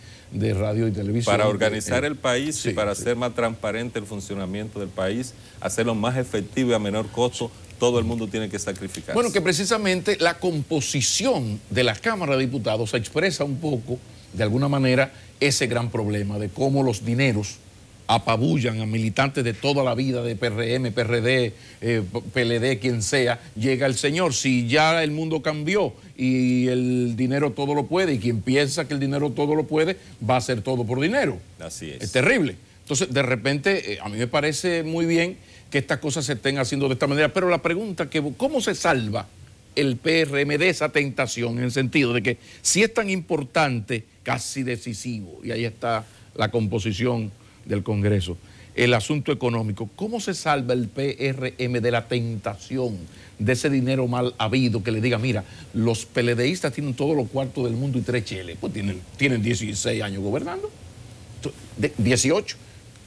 radio y televisión. Para organizar el país y para hacer más transparente el funcionamiento del país, hacerlo más efectivo y a menor costo, todo el mundo tiene que sacrificarse. Bueno, que precisamente la composición de la Cámara de Diputados expresa un poco, de alguna manera, ese gran problema de cómo los dineros apabullan a militantes de toda la vida, de PRM, PRD, PLD, quien sea. Llega el señor, si ya el mundo cambió y el dinero todo lo puede, y quien piensa que el dinero todo lo puede, va a hacer todo por dinero. Así es. Es terrible. Entonces, de repente, a mí me parece muy bien que estas cosas se estén haciendo de esta manera, pero la pregunta que, ¿cómo se salva el PRM de esa tentación? En el sentido de que si es tan importante, casi decisivo, y ahí está la composición del Congreso, el asunto económico, ¿cómo se salva el PRM de la tentación de ese dinero mal habido que le diga, mira, los PLDistas tienen todos los cuartos del mundo y 3 cheles, pues tienen 16 años gobernando, 18.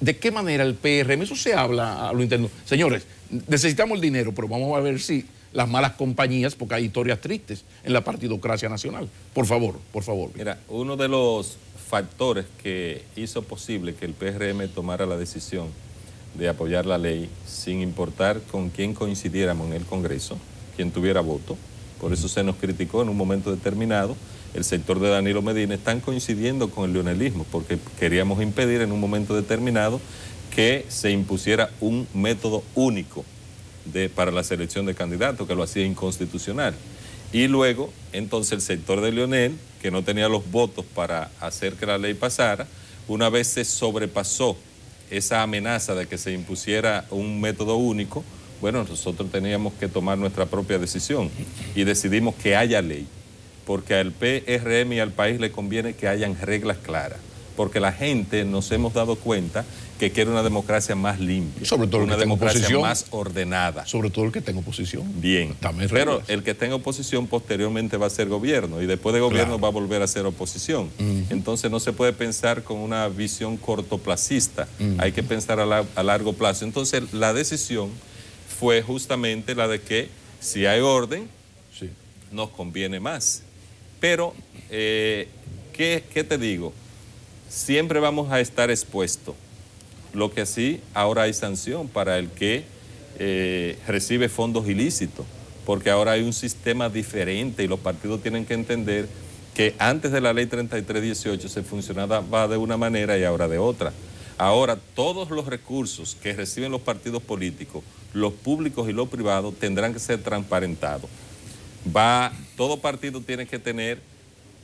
¿De qué manera el PRM? Eso se habla a lo interno. Señores, necesitamos el dinero, pero vamos a ver si las malas compañías, porque hay historias tristes en la partidocracia nacional. Por favor, por favor. Mira, uno de los factores que hizo posible que el PRM tomara la decisión de apoyar la ley, sin importar con quién coincidiéramos en el Congreso, quien tuviera voto, por eso se nos criticó en un momento determinado. El sector de Danilo Medina están coincidiendo con el leonelismo porque queríamos impedir en un momento determinado que se impusiera un método único para la selección de candidatos, que lo hacía inconstitucional. Y luego, entonces, el sector de Leonel, que no tenía los votos para hacer que la ley pasara, una vez se sobrepasó esa amenaza de que se impusiera un método único, bueno, nosotros teníamos que tomar nuestra propia decisión y decidimos que haya ley, porque al PRM y al país le conviene que hayan reglas claras. porque la gente nos hemos dado cuenta que quiere una democracia más limpia, sobre todo una democracia más ordenada. Sobre todo el que tenga oposición. Bien, pero el que tenga oposición posteriormente va a ser gobierno y después de gobierno va a volver a ser oposición. Entonces no se puede pensar con una visión cortoplacista, hay que pensar a largo plazo. Entonces la decisión fue justamente la de que si hay orden, nos conviene más. Pero, ¿qué te digo? Siempre vamos a estar expuestos. Lo que sí, ahora hay sanción para el que recibe fondos ilícitos, porque ahora hay un sistema diferente y los partidos tienen que entender que antes de la ley 3318 se funcionaba de una manera y ahora de otra. Ahora todos los recursos que reciben los partidos políticos, los públicos y los privados, tendrán que ser transparentados. Todo partido tiene que tener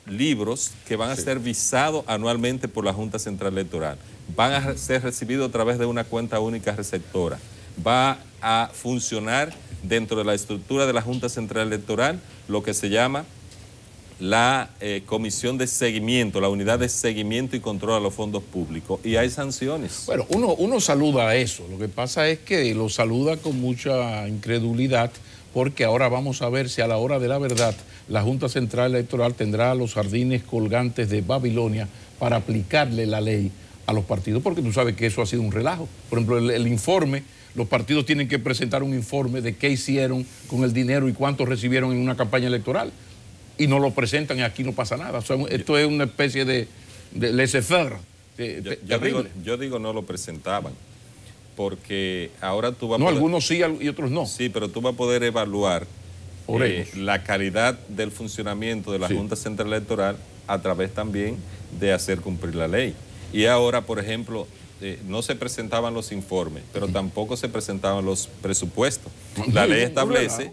libros que van a ser visados anualmente por la Junta Central Electoral. Van a ser recibidos a través de una cuenta única receptora. Va a funcionar dentro de la estructura de la Junta Central Electoral lo que se llama la comisión de seguimiento, la unidad de seguimiento y control a los fondos públicos. Y hay sanciones. Bueno, uno saluda a eso. Lo que pasa es que lo saluda con mucha incredulidad, porque ahora vamos a ver si a la hora de la verdad la Junta Central Electoral tendrá los jardines colgantes de Babilonia para aplicarle la ley a los partidos, porque tú sabes que eso ha sido un relajo. Por ejemplo, el informe, los partidos tienen que presentar un informe de qué hicieron con el dinero y cuánto recibieron en una campaña electoral, y no lo presentan y aquí no pasa nada. O sea, esto es una especie de laissez-faire. Yo digo no lo presentaban, porque ahora tú vas a poder... No, algunos sí y otros no. Sí, pero tú vas a poder evaluar la calidad del funcionamiento de la Junta Central Electoral a través también de hacer cumplir la ley. Y ahora, por ejemplo, no se presentaban los informes, pero tampoco se presentaban los presupuestos. La ley establece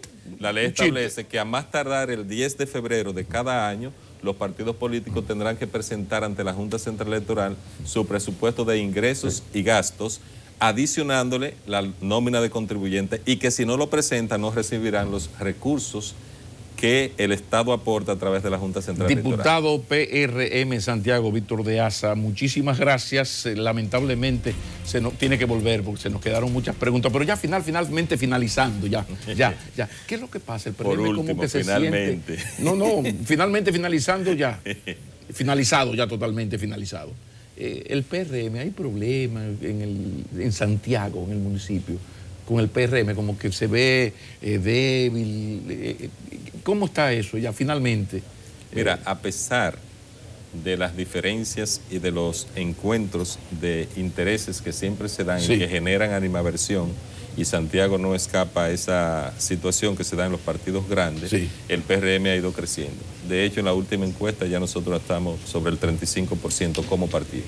que a más tardar el 10 de febrero de cada año, los partidos políticos tendrán que presentar ante la Junta Central Electoral su presupuesto de ingresos y gastos, adicionándole la nómina de contribuyentes, y que si no lo presentan no recibirán los recursos que el Estado aporta a través de la Junta Central Electoral. Diputado PRM Santiago, Víctor de Asa, muchísimas gracias. Lamentablemente se nos tiene que volver porque se nos quedaron muchas preguntas, pero ya finalmente finalizando, ya. ¿Qué es lo que pasa? El PRM por último, como que se finalmente. Finalmente finalizando ya. Finalizado ya, totalmente finalizado. El PRM, hay problemas en Santiago, en el municipio, con el PRM, como que se ve débil. ¿Cómo está eso ya finalmente? Mira, a pesar de las diferencias y de los encuentros de intereses que siempre se dan y que generan animadversión, y Santiago no escapa a esa situación que se da en los partidos grandes, el PRM ha ido creciendo. De hecho, en la última encuesta ya nosotros estamos sobre el 35% como partido.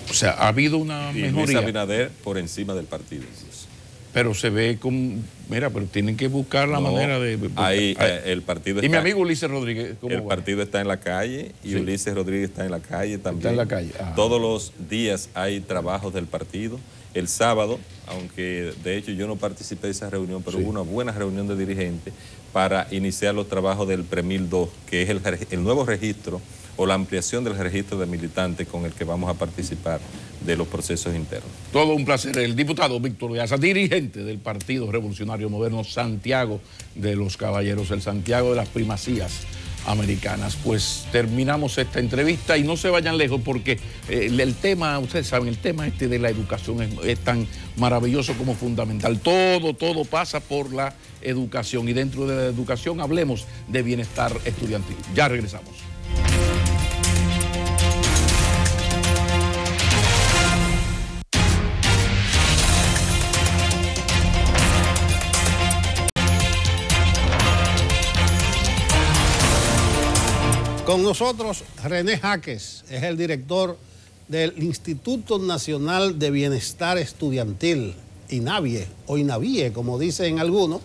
O sea, ha habido una mejoría. Luis Abinader por encima del partido. Pero se ve como... Mira, pero tienen que buscar la manera de... el partido está... Y mi amigo Ulises Rodríguez, ¿cómo va? El partido está en la calle y Ulises Rodríguez está en la calle también. Está en la calle. Todos los días hay trabajos del partido. El sábado, aunque de hecho yo no participé de esa reunión, pero hubo una buena reunión de dirigentes para iniciar los trabajos del PREMIL 2, que es el nuevo registro o la ampliación del registro de militantes con el que vamos a participar de los procesos internos. Todo un placer. El diputado Víctor de Asa, dirigente del Partido Revolucionario Moderno Santiago de los Caballeros, el Santiago de las primacías americanas. Pues terminamos esta entrevista y no se vayan lejos porque el tema, ustedes saben, el tema de la educación es tan maravilloso como fundamental. Todo pasa por la educación, y dentro de la educación hablemos de bienestar estudiantil. Ya regresamos. Con nosotros René Jaques, es el director del Instituto Nacional de Bienestar Estudiantil, INABIE, o INABIE, como dicen algunos.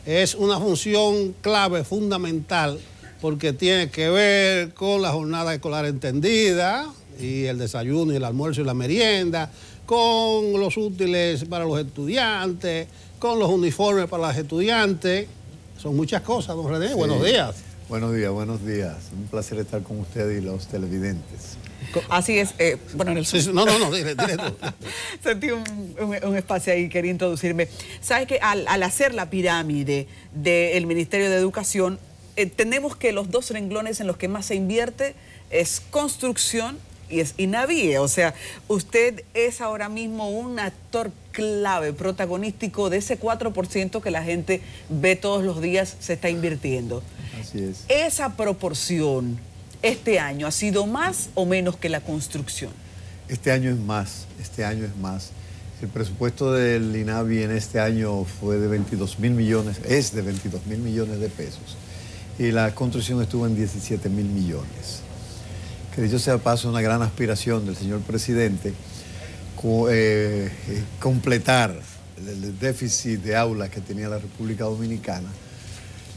Es una función clave, fundamental, porque tiene que ver con la jornada escolar entendida, y el desayuno y el almuerzo y la merienda, con los útiles para los estudiantes, con los uniformes para los estudiantes. Son muchas cosas, don René. Buenos días. Buenos días. Un placer estar con ustedes y los televidentes. Así es. Bueno, en el Sí, no, dile tú. sentí un espacio ahí, quería introducirme. Sabes que al hacer la pirámide del Ministerio de Educación, tenemos que los dos renglones en los que más se invierte es construcción y es INAVIE. O sea, usted es ahora mismo un actor clave, protagonístico de ese 4% que la gente ve todos los días se está invirtiendo. Así es. ¿Esa proporción este año ha sido más o menos que la construcción? Este año es más. El presupuesto del INAVI en este año fue de 22.000 millones, es de 22.000 millones de pesos. Y la construcción estuvo en 17.000 millones. Que dicho sea paso, una gran aspiración del señor presidente completar el déficit de aulas que tenía la República Dominicana,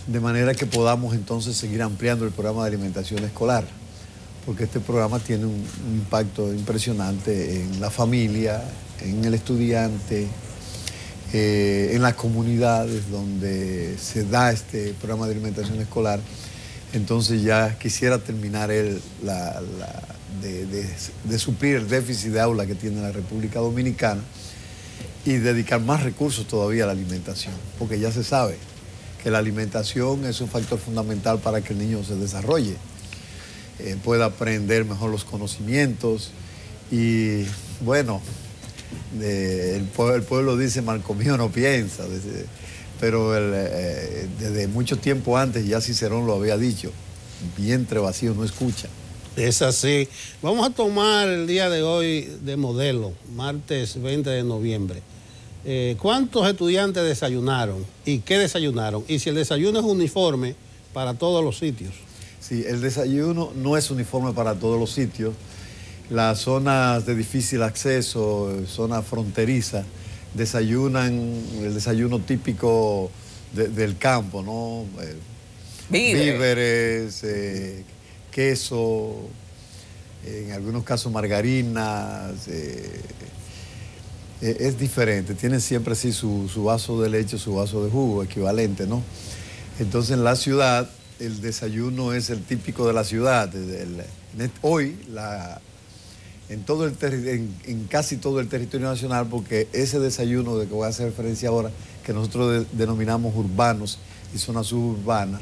de manera que podamos entonces seguir ampliando el programa de alimentación escolar, porque este programa tiene un impacto impresionante en la familia, en el estudiante, en las comunidades donde se da este programa de alimentación escolar. Entonces ya quisiera terminar de suplir el déficit de aula que tiene la República Dominicana y dedicar más recursos todavía a la alimentación, porque ya se sabe que la alimentación es un factor fundamental para que el niño se desarrolle, pueda aprender mejor los conocimientos y, bueno, el pueblo dice mal comido no piensa, pero desde mucho tiempo antes ya Cicerón lo había dicho, vientre vacío no escucha. Es así. Vamos a tomar el día de hoy de modelo, martes 20 de noviembre. ¿Cuántos estudiantes desayunaron y qué desayunaron? Y si el desayuno es uniforme para todos los sitios. Sí, el desayuno no es uniforme para todos los sitios. Las zonas de difícil acceso, zonas fronterizas, desayunan el desayuno típico del campo, ¿no? Víveres, queso, en algunos casos margarinas. Es diferente, tienen siempre sí su vaso de leche, su vaso de jugo equivalente, ¿no? Entonces en la ciudad el desayuno es el típico de la ciudad. Hoy, en casi todo el territorio nacional, porque ese desayuno de que voy a hacer referencia ahora, que nosotros denominamos urbanos y zonas suburbanas,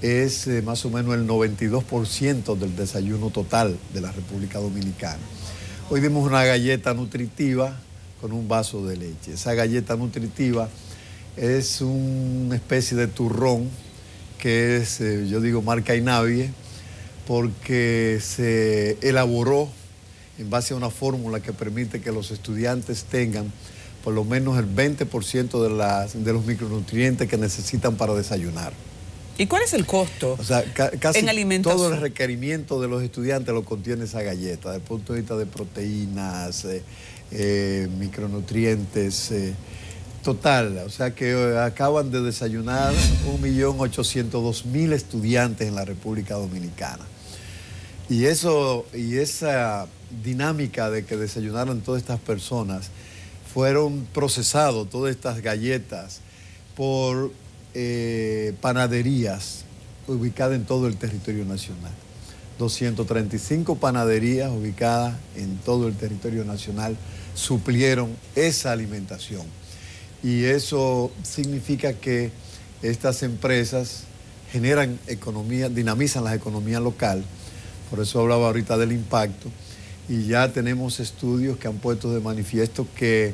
es más o menos el 92% del desayuno total de la República Dominicana. Hoy dimos una galleta nutritiva con un vaso de leche. Esa galleta nutritiva es una especie de turrón que es, yo digo, marca INAVIE, porque se elaboró en base a una fórmula que permite que los estudiantes tengan por lo menos el 20% de los micronutrientes que necesitan para desayunar. ¿Y cuál es el costo? O sea, casi en alimentación, todo el requerimiento de los estudiantes lo contiene esa galleta, desde el punto de vista de proteínas, micronutrientes, total. O sea que acaban de desayunar 1.800.000 estudiantes en la República Dominicana. Y esa dinámica de que desayunaron todas estas personas, fueron procesados todas estas galletas por panaderías ubicadas en todo el territorio nacional. 235 panaderías ubicadas en todo el territorio nacional suplieron esa alimentación. Y eso significa que estas empresas generan economía, dinamizan la economía local. Por eso hablaba ahorita del impacto. Y ya tenemos estudios que han puesto de manifiesto que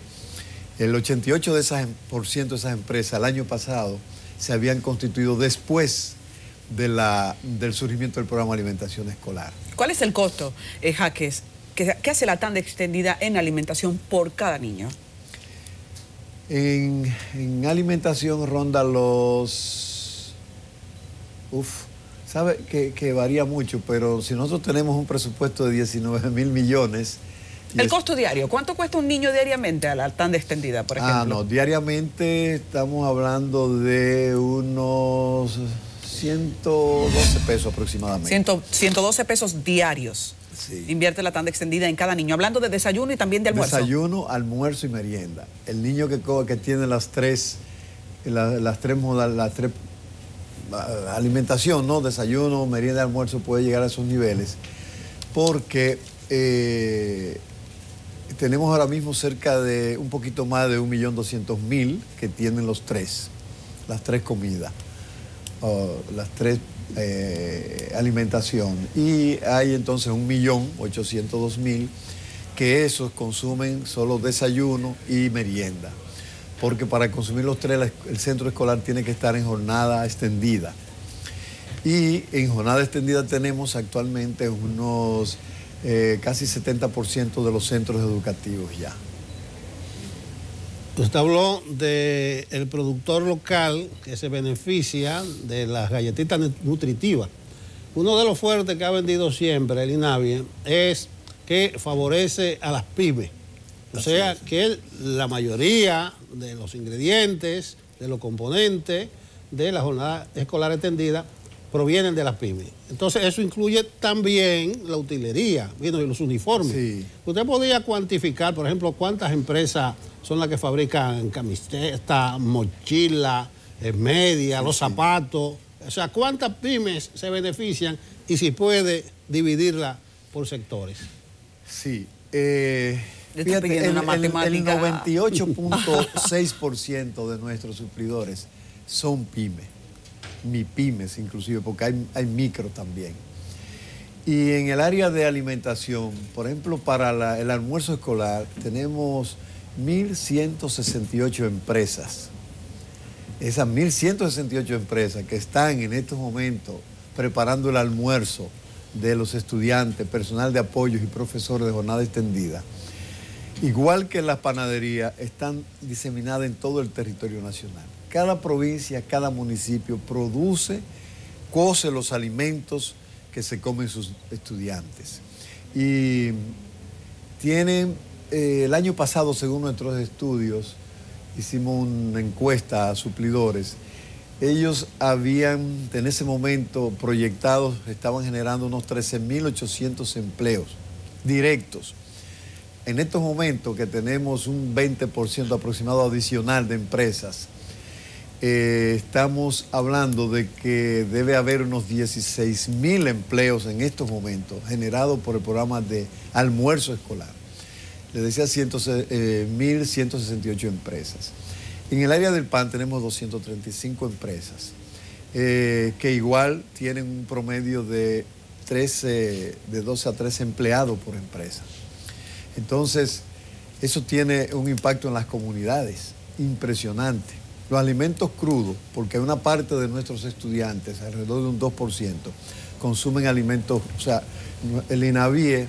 el 88% de esas empresas el año pasado se habían constituido después del surgimiento del programa de alimentación escolar. ¿Cuál es el costo, Jaques, que hace la tanda extendida en alimentación por cada niño? En alimentación ronda los... sabe que varía mucho, pero si nosotros tenemos un presupuesto de 19.000 millones... El costo diario, ¿cuánto cuesta un niño diariamente a la tanda extendida, por ejemplo? No, diariamente estamos hablando de unos 112 pesos aproximadamente. 112 pesos diarios. Sí. Invierte la tanda extendida en cada niño, hablando de desayuno y también de almuerzo. Desayuno, almuerzo y merienda. El niño que tiene las tres alimentación, ¿no? Desayuno, merienda, almuerzo puede llegar a esos niveles, porque tenemos ahora mismo cerca de un poquito más de 1.200.000 que tienen las tres comidas, las tres alimentación. Y hay entonces 1.802.000 que esos consumen solo desayuno y merienda, porque para consumir los tres el centro escolar tiene que estar en jornada extendida. Y en jornada extendida tenemos actualmente unos casi 70% de los centros educativos ya. Usted habló del productor local que se beneficia de las galletitas nutritivas. Uno de los fuertes que ha vendido siempre el INAVIE es que favorece a las pymes. O sea que la mayoría de los ingredientes, de los componentes de la jornada escolar extendida provienen de las pymes. Entonces eso incluye también la utilería, y los uniformes. Sí. Usted podría cuantificar, por ejemplo, cuántas empresas son las que fabrican camisetas, mochilas, medias, los zapatos. O sea, cuántas pymes se benefician y si puede dividirla por sectores. Sí. Fíjate, el matemática. 98.6% de nuestros suplidores son pymes. MIPYMES inclusive, porque hay micro también. Y en el área de alimentación, por ejemplo, para el almuerzo escolar, tenemos 1.168 empresas. Esas 1.168 empresas que están en estos momentos preparando el almuerzo de los estudiantes, personal de apoyo y profesores de jornada extendida, igual que las panaderías, están diseminadas en todo el territorio nacional. Cada provincia, cada municipio produce, cose los alimentos que se comen sus estudiantes. Y tienen, el año pasado, según nuestros estudios, hicimos una encuesta a suplidores. Ellos habían, en ese momento, proyectados, estaban generando unos 13.800 empleos directos. En estos momentos que tenemos un 20% aproximado adicional de empresas, estamos hablando de que debe haber unos 16.000 empleos en estos momentos generados por el programa de almuerzo escolar. Les decía 1.168 empresas. En el área del pan tenemos 235 empresas que igual tienen un promedio de 12 a 13 empleados por empresa. Entonces, eso tiene un impacto en las comunidades impresionante. Los alimentos crudos, porque una parte de nuestros estudiantes, alrededor de un 2%, consumen alimentos, o sea, el INAVIE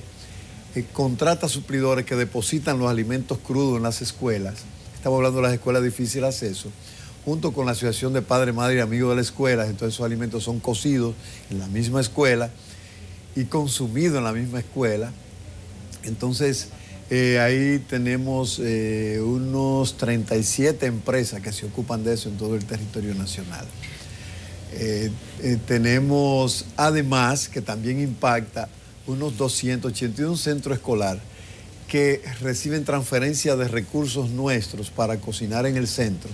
contrata suplidores que depositan los alimentos crudos en las escuelas. Estamos hablando de las escuelas de difícil acceso, junto con la Asociación de Padres, Madres y Amigos de la Escuela. Entonces esos alimentos son cocidos en la misma escuela y consumidos en la misma escuela. Entonces, ahí tenemos unos 37 empresas que se ocupan de eso en todo el territorio nacional. Tenemos, además, que también impacta, unos 281 centros escolares que reciben transferencia de recursos nuestros para cocinar en el centro.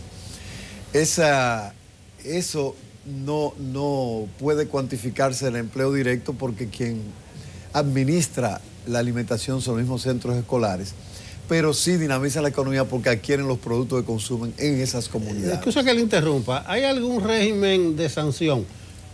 Eso no puede cuantificarse el empleo directo porque quien administra la alimentación son los mismos centros escolares, pero sí dinamiza la economía porque adquieren los productos que consumen en esas comunidades. Excusa que le interrumpa, ¿hay algún régimen de sanción?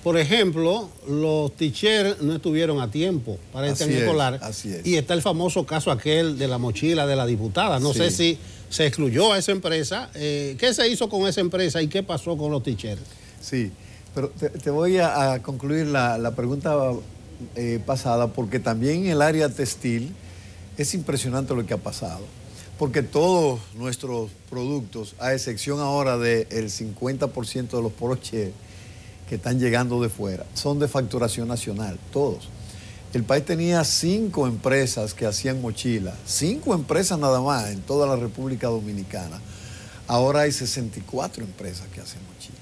Por ejemplo, los teachers no estuvieron a tiempo para este año escolar. Así es. Y está el famoso caso aquel de la mochila de la diputada. No sé si se excluyó a esa empresa. ¿Qué se hizo con esa empresa y qué pasó con los teachers? Sí, pero te voy a concluir la pregunta pasada, porque también en el área textil es impresionante lo que ha pasado. Porque todos nuestros productos, a excepción ahora del 50% de los poloches que están llegando de fuera, son de facturación nacional, todos. El país tenía 5 empresas que hacían mochilas, 5 empresas nada más en toda la República Dominicana. Ahora hay 64 empresas que hacen mochilas.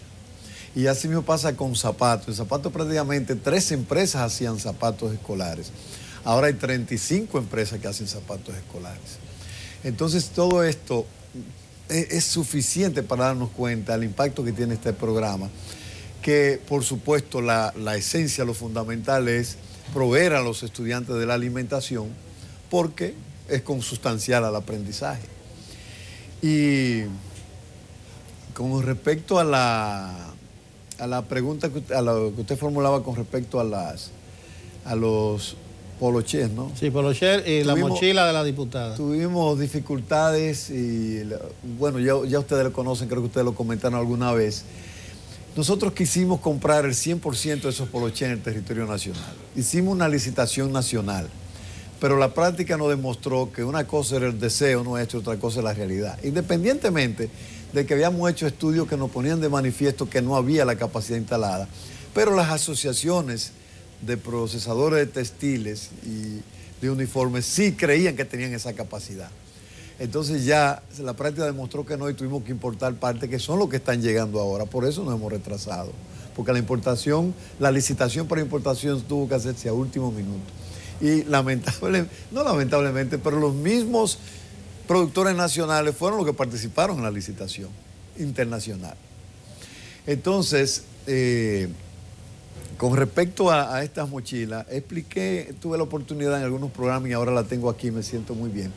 Y así mismo pasa con zapatos. En zapatos prácticamente 3 empresas hacían zapatos escolares. Ahora hay 35 empresas que hacen zapatos escolares. Entonces todo esto es suficiente para darnos cuenta del impacto que tiene este programa, que por supuesto la esencia, lo fundamental es proveer a los estudiantes de la alimentación porque es consustancial al aprendizaje. Y con respecto a la pregunta a lo que usted formulaba con respecto a los polochés, ¿no? Sí, poloché y la mochila de la diputada. Tuvimos dificultades y, bueno, ya ustedes lo conocen, creo que ustedes lo comentaron alguna vez. Nosotros quisimos comprar el 100% de esos polochés en el territorio nacional. Hicimos una licitación nacional, pero la práctica nos demostró que una cosa era el deseo nuestro, otra cosa es la realidad. Independientemente de que habíamos hecho estudios que nos ponían de manifiesto que no había la capacidad instalada, pero las asociaciones de procesadores de textiles y de uniformes sí creían que tenían esa capacidad. Entonces ya la práctica demostró que no y tuvimos que importar partes que son los que están llegando ahora. Por eso nos hemos retrasado. Porque la licitación para importación tuvo que hacerse a último minuto. Y no lamentablemente, pero los mismos productores nacionales fueron los que participaron en la licitación internacional. Entonces, con respecto a estas mochilas, tuve la oportunidad en algunos programas y ahora la tengo aquí, me siento muy bien,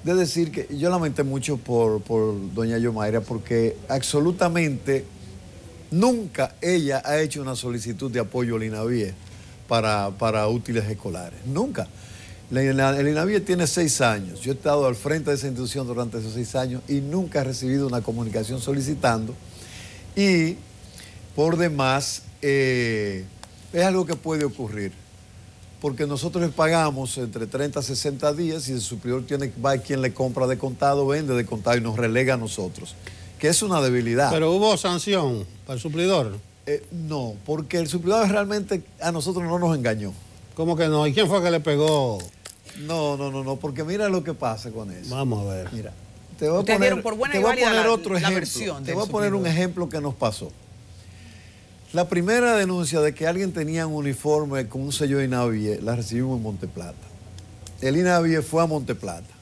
de decir que yo lamenté mucho por doña Yomaira porque absolutamente nunca ella ha hecho una solicitud de apoyo al INAVIE para útiles escolares. Nunca. El INAVIE tiene 6 años. Yo he estado al frente de esa institución durante esos 6 años y nunca he recibido una comunicación solicitando. Y por demás, es algo que puede ocurrir. Porque nosotros les pagamos entre 30 a 60 días y el suplidor va quien le compra de contado, vende de contado y nos relega a nosotros. Que es una debilidad. ¿Pero hubo sanción para el suplidor? No, porque el suplidor realmente a nosotros no nos engañó. ¿Cómo que no? ¿Y quién fue que le pegó? No, porque mira lo que pasa con eso. Vamos a ver. Mira, te voy a poner otro ejemplo. Te voy a poner un ejemplo que nos pasó. La primera denuncia de que alguien tenía un uniforme con un sello de INAVIE la recibimos en Monteplata. El INAVIE fue a Monteplata.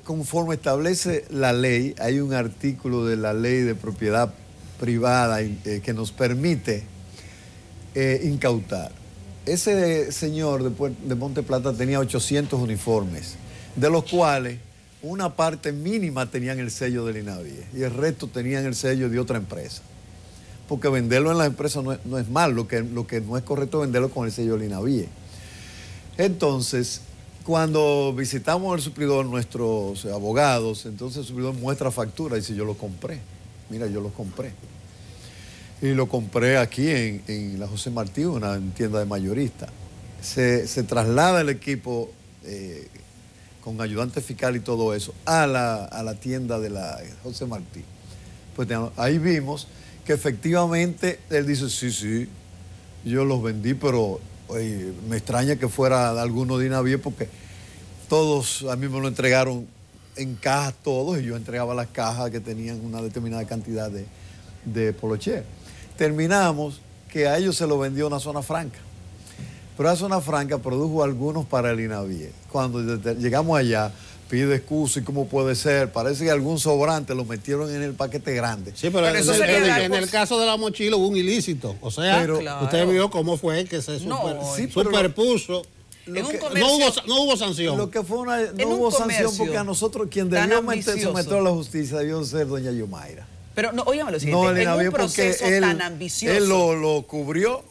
Conforme establece la ley, hay un artículo de la ley de propiedad privada que nos permite incautar. Ese señor de Monteplata tenía 800 uniformes, de los cuales una parte mínima tenían el sello del INAVIE y el resto tenían el sello de otra empresa. Porque venderlo en la empresa no es mal, lo que no es correcto es venderlo con el sello del INAVIE. Entonces, cuando visitamos al suplidor, nuestros abogados, entonces el suplidor muestra factura y dice, yo lo compré. Mira, yo lo compré. Y lo compré aquí en la José Martí, una tienda de mayorista. Se traslada el equipo con ayudante fiscal y todo eso a la tienda de la José Martí. Pues ahí vimos que efectivamente él dice, sí, yo los vendí, pero oye, me extraña que fuera alguno de INAVIE porque todos a mí me lo entregaron en cajas todos y yo entregaba las cajas que tenían una determinada cantidad de poloché. Terminamos que a ellos se lo vendió una zona franca. Pero la zona franca produjo algunos para el INAVIE. Cuando llegamos allá, pide excusa y cómo puede ser. Parece que algún sobrante lo metieron en el paquete grande. Sí, pero eso en el caso de la mochila hubo un ilícito. O sea, claro, usted vio cómo fue que se superpuso. No hubo sanción. Lo que fue no hubo sanción porque a nosotros quien debió someter a la justicia debió ser doña Yomaira. Pero no, óigame lo siguiente, en un proceso tan ambicioso. Él lo cubrió.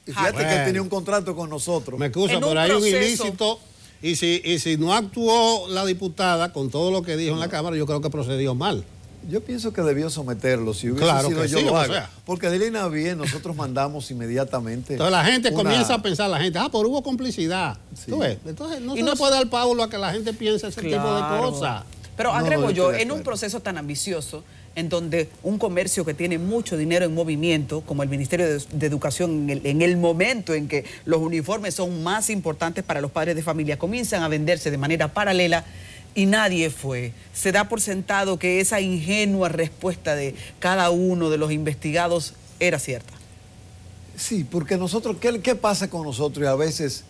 Y fíjate que él tenía un contrato con nosotros. Me excusa, pero hay un ilícito. Y si no actuó la diputada con todo lo que dijo en la Cámara, yo creo que procedió mal. Yo pienso que debió someterlo. Si hubiese sido yo, lo hago. Porque de INAVIE nosotros mandamos inmediatamente. Entonces la gente comienza a pensar, pero hubo complicidad. Sí. ¿Tú ves? Entonces no se le puede dar pábulo a que la gente piense ese tipo de cosas. Pero agrego yo, en un proceso tan ambicioso, en donde un comercio que tiene mucho dinero en movimiento, como el Ministerio de Educación, en el momento en que los uniformes son más importantes para los padres de familia, comienzan a venderse de manera paralela y nadie fue. Se da por sentado que esa ingenua respuesta de cada uno de los investigados era cierta. Sí, porque nosotros, ¿qué pasa con nosotros? Y a veces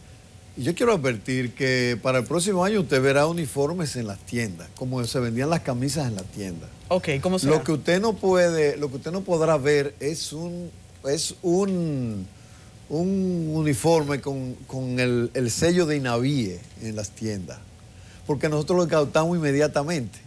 Y yo quiero advertir que para el próximo año usted verá uniformes en las tiendas, como se vendían las camisas en las tiendas. Ok, ¿cómo será? Lo que usted no podrá ver es un uniforme con el sello de INAVIE en las tiendas, porque nosotros lo incautamos inmediatamente.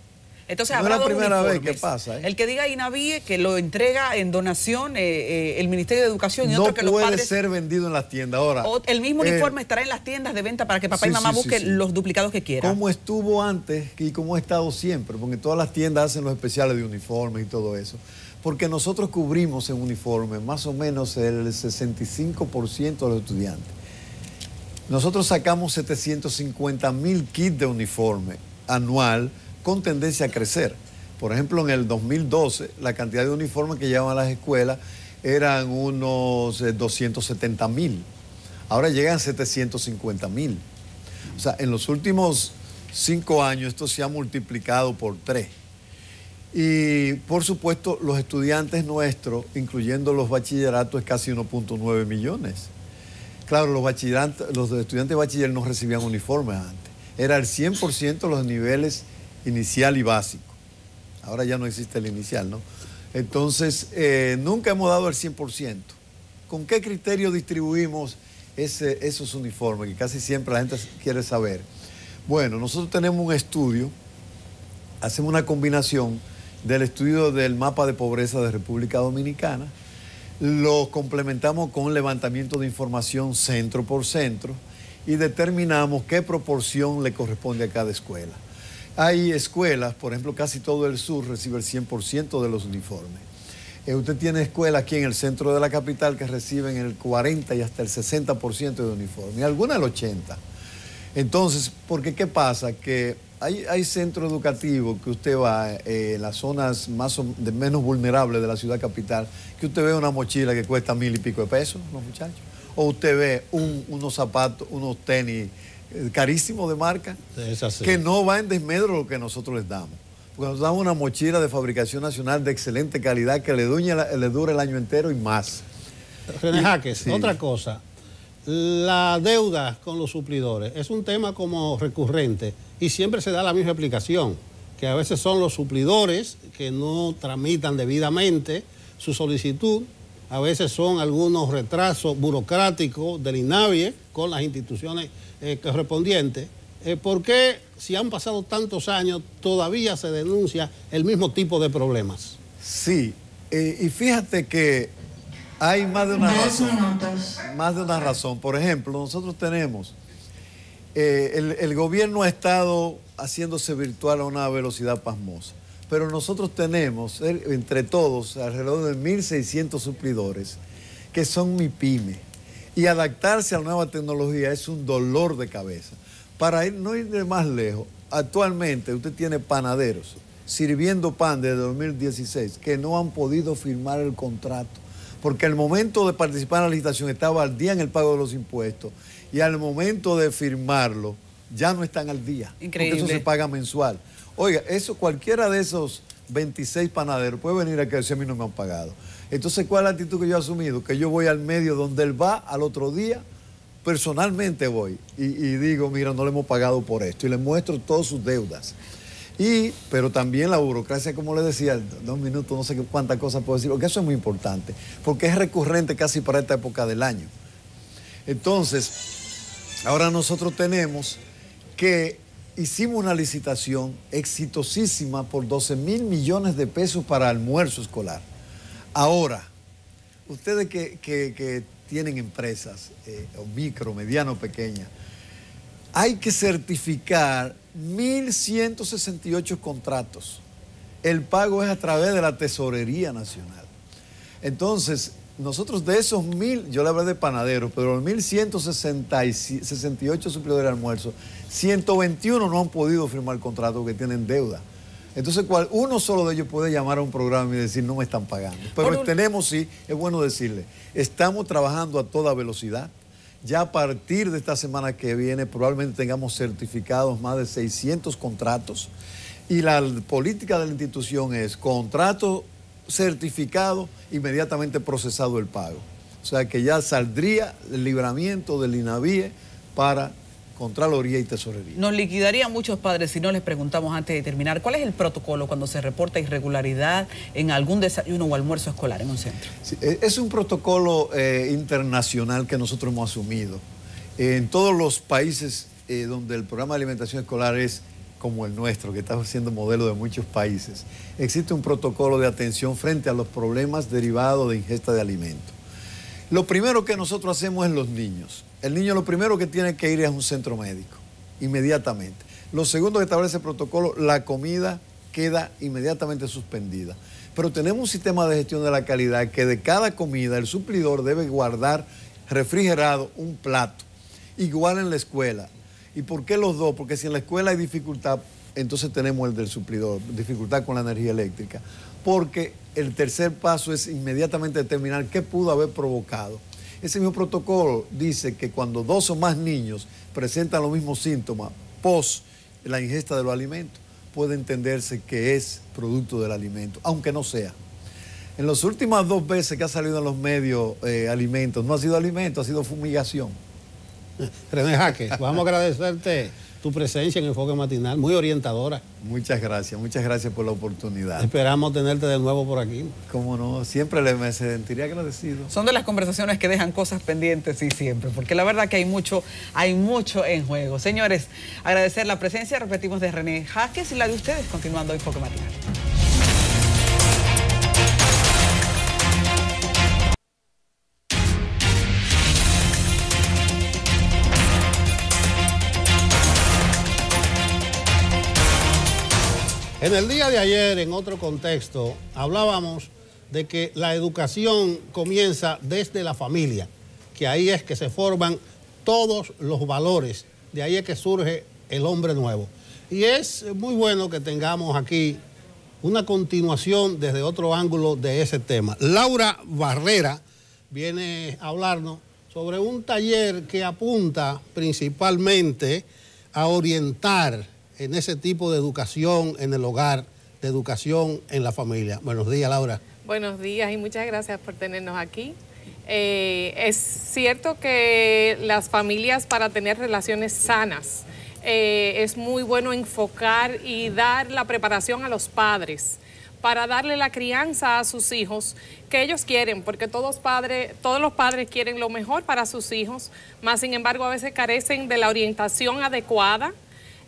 Entonces, no habrá es la dos primera vez uniformes. que pasa. El que diga INAVIE, que lo entrega en donación el Ministerio de Educación, y otro que los padres... No puede ser vendido en las tiendas. Ahora, el mismo uniforme estará en las tiendas de venta para que papá y mamá busquen los duplicados que quieran. Como estuvo antes y como ha estado siempre, porque todas las tiendas hacen los especiales de uniformes y todo eso. Porque nosotros cubrimos en uniforme más o menos el 65% de los estudiantes. Nosotros sacamos 750,000 kits de uniforme anual con tendencia a crecer. Por ejemplo, en el 2012, la cantidad de uniformes que llevaban a las escuelas eran unos 270,000. Ahora llegan 750,000. O sea, en los últimos 5 años esto se ha multiplicado por 3. Y, por supuesto, los estudiantes nuestros, incluyendo los bachilleratos, es casi 1.9 millones. Claro, los estudiantes de bachiller no recibían uniformes antes. Era el 100% los niveles inicial y básico. Ahora ya no existe el inicial, ¿no? Entonces, nunca hemos dado el 100%. ¿Con qué criterio distribuimos esos uniformes? Que casi siempre la gente quiere saber. Bueno, nosotros tenemos un estudio, hacemos una combinación del estudio del mapa de pobreza de República Dominicana, lo complementamos con un levantamiento de información centro por centro y determinamos qué proporción le corresponde a cada escuela. Hay escuelas, por ejemplo, casi todo el sur recibe el 100% de los uniformes. Usted tiene escuelas aquí en el centro de la capital que reciben el 40 y hasta el 60% de uniformes, y algunas el 80%. Entonces, porque ¿qué pasa? Que hay centros educativos que usted va en las zonas menos vulnerables de la ciudad capital, que usted ve una mochila que cuesta 1,000 y pico de pesos, los muchachos. O usted ve unos zapatos, unos tenis carísimos de marca, que no va en desmedro lo que nosotros les damos. Porque nos damos una mochila de fabricación nacional de excelente calidad que le dure el año entero y más. René Jaques, otra cosa. La deuda con los suplidores es un tema como recurrente y siempre se da la misma explicación, que a veces son los suplidores que no tramitan debidamente su solicitud, a veces son algunos retrasos burocráticos del INAVIE con las instituciones correspondientes. ¿Por qué, si han pasado tantos años, todavía se denuncia el mismo tipo de problemas? Sí, y fíjate que hay más de una razón. Más de una razón. Por ejemplo, nosotros tenemos, el gobierno ha estado haciéndose virtual a una velocidad pasmosa, pero nosotros tenemos, entre todos, alrededor de 1.600 suplidores que son MIPYME. Y adaptarse a la nueva tecnología es un dolor de cabeza. Para no ir de más lejos, actualmente usted tiene panaderos sirviendo pan desde 2016 que no han podido firmar el contrato, porque al momento de participar en la licitación estaba al día en el pago de los impuestos y al momento de firmarlo ya no están al día. Increíble. Porque eso se paga mensual. Oiga, cualquiera de esos 26 panaderos puede venir a que decir a mí no me han pagado. Entonces, ¿cuál es la actitud que yo he asumido? Que yo voy al medio donde él va al otro día, personalmente voy y digo, mira, no le hemos pagado por esto, y le muestro todas sus deudas. Pero también la burocracia, como le decía, 2 minutos, no sé cuántas cosas puedo decir, porque eso es muy importante, porque es recurrente casi para esta época del año. Entonces, ahora nosotros tenemos que hicimos una licitación exitosísima por 12,000 millones de pesos para almuerzo escolar. Ahora, ustedes que tienen empresas, o micro, mediano, pequeña, hay que certificar 1.168 contratos. El pago es a través de la Tesorería Nacional. Entonces, nosotros de esos 1.000, yo le hablé de panaderos, pero los 1.168 suplidores de almuerzo, 121 no han podido firmar el contrato porque tienen deuda. Entonces, uno solo de ellos puede llamar a un programa y decir, no me están pagando. Pero tenemos, sí, es bueno decirle, estamos trabajando a toda velocidad. Ya a partir de esta semana que viene probablemente tengamos certificados más de 600 contratos. Y la política de la institución es contrato certificado, inmediatamente procesado el pago. O sea que ya saldría el libramiento del INAVIE para Contraloría y Tesorería. Nos liquidaría a muchos padres si no les preguntamos antes de terminar, ¿cuál es el protocolo cuando se reporta irregularidad en algún desayuno o almuerzo escolar en un centro? Sí, es un protocolo internacional que nosotros hemos asumido. En todos los países donde el programa de alimentación escolar es como el nuestro, que está siendo modelo de muchos países, existe un protocolo de atención frente a los problemas derivados de ingesta de alimentos. Lo primero que nosotros hacemos es los niños. El niño lo primero que tiene que ir es a un centro médico, inmediatamente. Lo segundo que establece el protocolo, la comida queda inmediatamente suspendida. Pero tenemos un sistema de gestión de la calidad que de cada comida el suplidor debe guardar refrigerado un plato. Igual en la escuela. ¿Y por qué los dos? Porque si en la escuela hay dificultad, entonces tenemos el del suplidor, dificultad con la energía eléctrica. Porque el tercer paso es inmediatamente determinar qué pudo haber provocado. Ese mismo protocolo dice que cuando 2 o más niños presentan los mismos síntomas post la ingesta de los alimentos, puede entenderse que es producto del alimento, aunque no sea. En las últimas 2 veces que ha salido en los medios alimentos, no ha sido alimento, ha sido fumigación. René Jaques, vamos a agradecerte tu presencia en Enfoque Matinal, muy orientadora. Muchas gracias por la oportunidad. Esperamos tenerte de nuevo por aquí. Cómo no, siempre me sentiría agradecido. Son de las conversaciones que dejan cosas pendientes, sí, siempre, porque la verdad que hay mucho en juego. Señores, agradecer la presencia, repetimos, de René Jaques y la de ustedes, continuando Enfoque Matinal. En el día de ayer, en otro contexto, hablábamos de que la educación comienza desde la familia, que ahí es que se forman todos los valores, de ahí es que surge el hombre nuevo. Y es muy bueno que tengamos aquí una continuación desde otro ángulo de ese tema. Laura Barrera viene a hablarnos sobre un taller que apunta principalmente a orientar en ese tipo de educación en el hogar, de educación en la familia. Buenos días, Laura. Buenos días y muchas gracias por tenernos aquí. Es cierto que las familias, para tener relaciones sanas, es muy bueno enfocar y dar la preparación a los padres para darle la crianza a sus hijos que ellos quieren, porque todos los padres quieren lo mejor para sus hijos, más sin embargo a veces carecen de la orientación adecuada,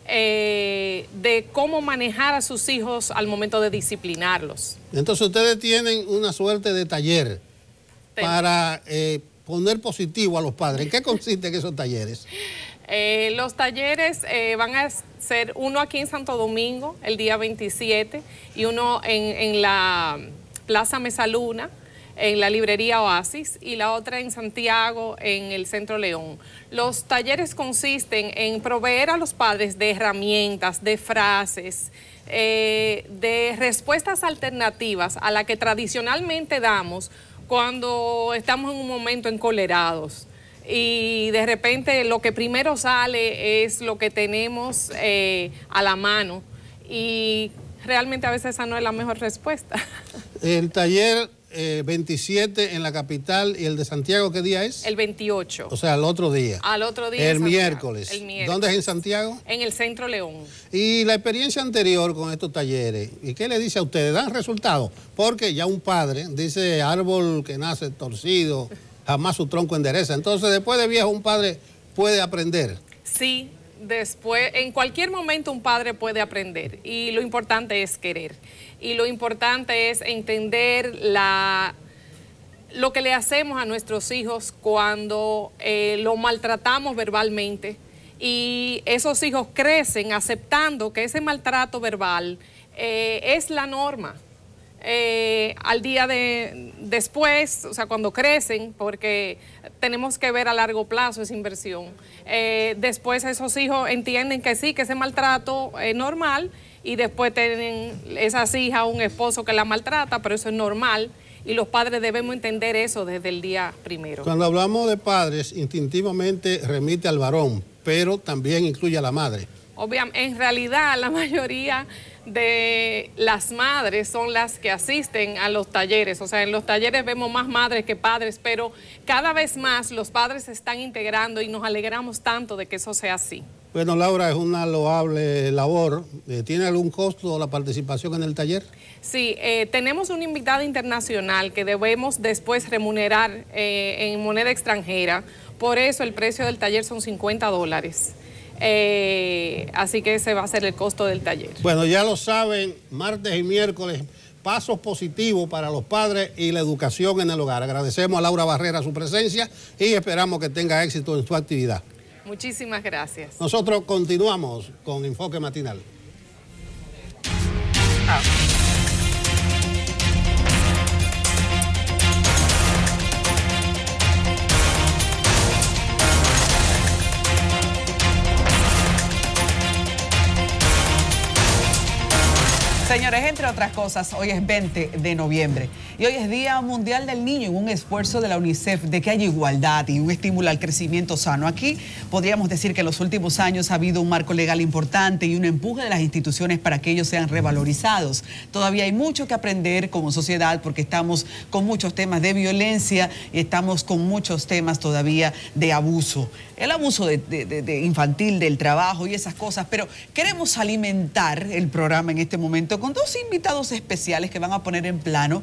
de cómo manejar a sus hijos al momento de disciplinarlos. Entonces ustedes tienen una suerte de taller para poner positivo a los padres. ¿En qué consisten esos talleres? Los talleres van a ser uno aquí en Santo Domingo el día 27 y uno en la Plaza Mesaluna, en la librería Oasis, y la otra en Santiago, en el Centro León. Los talleres consisten en proveer a los padres de herramientas, de frases, de respuestas alternativas a la que tradicionalmente damos cuando estamos en un momento encolerados. Y de repente lo que primero sale es lo que tenemos a la mano, y realmente a veces esa no es la mejor respuesta. El taller 27 en la capital, y el de Santiago, ¿qué día es? El 28. O sea, al otro día. Al otro día. El miércoles. ¿Dónde es en Santiago? En el Centro León. Y la experiencia anterior con estos talleres, ¿y qué le dice a ustedes? ¿Dan resultados? Porque ya un padre dice, árbol que nace torcido, jamás su tronco endereza. Entonces, después de viejo, un padre puede aprender. Sí, después, en cualquier momento un padre puede aprender, y lo importante es querer. Y lo importante es entender lo que le hacemos a nuestros hijos cuando los maltratamos verbalmente, y esos hijos crecen aceptando que ese maltrato verbal es la norma. Al día después, o sea, cuando crecen, porque tenemos que ver a largo plazo esa inversión, después esos hijos entienden que sí, que ese maltrato es normal, y después tienen esas hijas un esposo que la maltrata, pero eso es normal, y los padres debemos entender eso desde el día primero. Cuando hablamos de padres, instintivamente remite al varón, pero también incluye a la madre. Obviamente, en realidad la mayoría de las madres son las que asisten a los talleres. O sea, en los talleres vemos más madres que padres, pero cada vez más los padres se están integrando y nos alegramos tanto de que eso sea así. Bueno, Laura, es una loable labor. ¿Tiene algún costo la participación en el taller? Sí, tenemos una invitada internacional que debemos después remunerar en moneda extranjera. Por eso el precio del taller son $50. Así que ese va a ser el costo del taller. Bueno, ya lo saben, martes y miércoles, pasos positivos para los padres y la educación en el hogar. Agradecemos a Laura Barrera su presencia y esperamos que tenga éxito en su actividad. Muchísimas gracias. Nosotros continuamos con Enfoque Matinal. Señores, entre otras cosas, hoy es 20 de noviembre y hoy es Día Mundial del Niño, en un esfuerzo de la UNICEF de que haya igualdad y un estímulo al crecimiento sano. Aquí podríamos decir que en los últimos años ha habido un marco legal importante y un empuje de las instituciones para que ellos sean revalorizados. Todavía hay mucho que aprender como sociedad porque estamos con muchos temas de violencia y estamos con muchos temas todavía de abuso. El abuso de infantil, del trabajo y esas cosas, pero queremos alimentar el programa en este momento con dos invitados especiales que van a poner en plano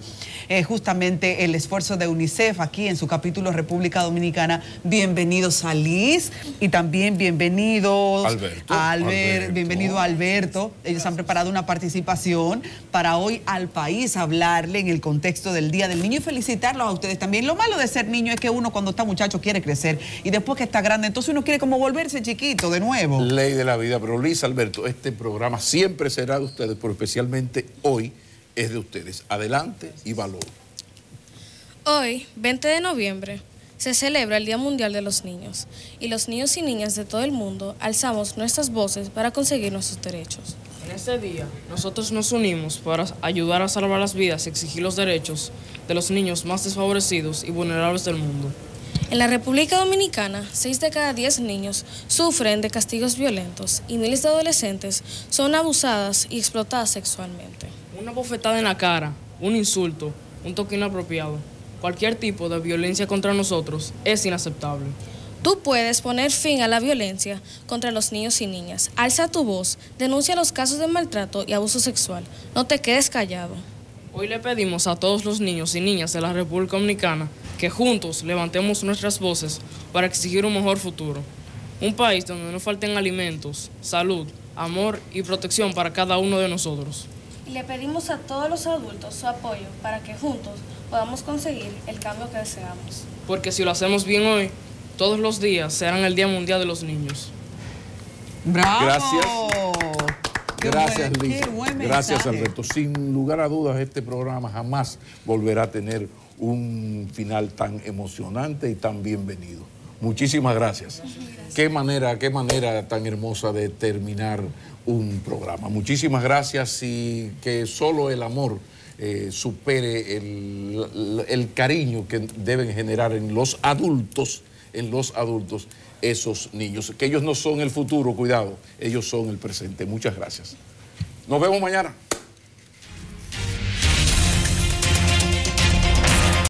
justamente el esfuerzo de UNICEF aquí en su capítulo República Dominicana. Bienvenidos a Liz y también bienvenidos a Albert. Bienvenido a Alberto. Ellos han preparado una participación para hoy al país hablarle en el contexto del Día del Niño y felicitarlos a ustedes también. Lo malo de ser niño es que uno cuando está muchacho quiere crecer y después que está grande entonces uno quiere como volverse chiquito de nuevo. Ley de la vida, pero Liz, Alberto, este programa siempre será de ustedes, pero especialmente hoy es de ustedes. Adelante y valor. Hoy, 20 de noviembre, se celebra el Día Mundial de los Niños y los niños y niñas de todo el mundo alzamos nuestras voces para conseguir nuestros derechos. En este día, nosotros nos unimos para ayudar a salvar las vidas y exigir los derechos de los niños más desfavorecidos y vulnerables del mundo. En la República Dominicana, 6 de cada 10 niños sufren de castigos violentos y miles de adolescentes son abusadas y explotadas sexualmente. Una bofetada en la cara, un insulto, un toque inapropiado, cualquier tipo de violencia contra nosotros es inaceptable. Tú puedes poner fin a la violencia contra los niños y niñas. Alza tu voz, denuncia los casos de maltrato y abuso sexual. No te quedes callado. Hoy le pedimos a todos los niños y niñas de la República Dominicana que juntos levantemos nuestras voces para exigir un mejor futuro. Un país donde no falten alimentos, salud, amor y protección para cada uno de nosotros. Y le pedimos a todos los adultos su apoyo para que juntos podamos conseguir el cambio que deseamos. Porque si lo hacemos bien hoy, todos los días serán el Día Mundial de los Niños. ¡Bravo! Gracias. Gracias, Qué Liz. buen Gracias, mensaje. Alberto. Sin lugar a dudas, este programa jamás volverá a tener un final tan emocionante y tan bienvenido. Muchísimas gracias. Qué manera tan hermosa de terminar un programa. Muchísimas gracias y que solo el amor supere el cariño que deben generar en los adultos esos niños, que ellos no son el futuro, cuidado, ellos son el presente. Muchas gracias. Nos vemos mañana.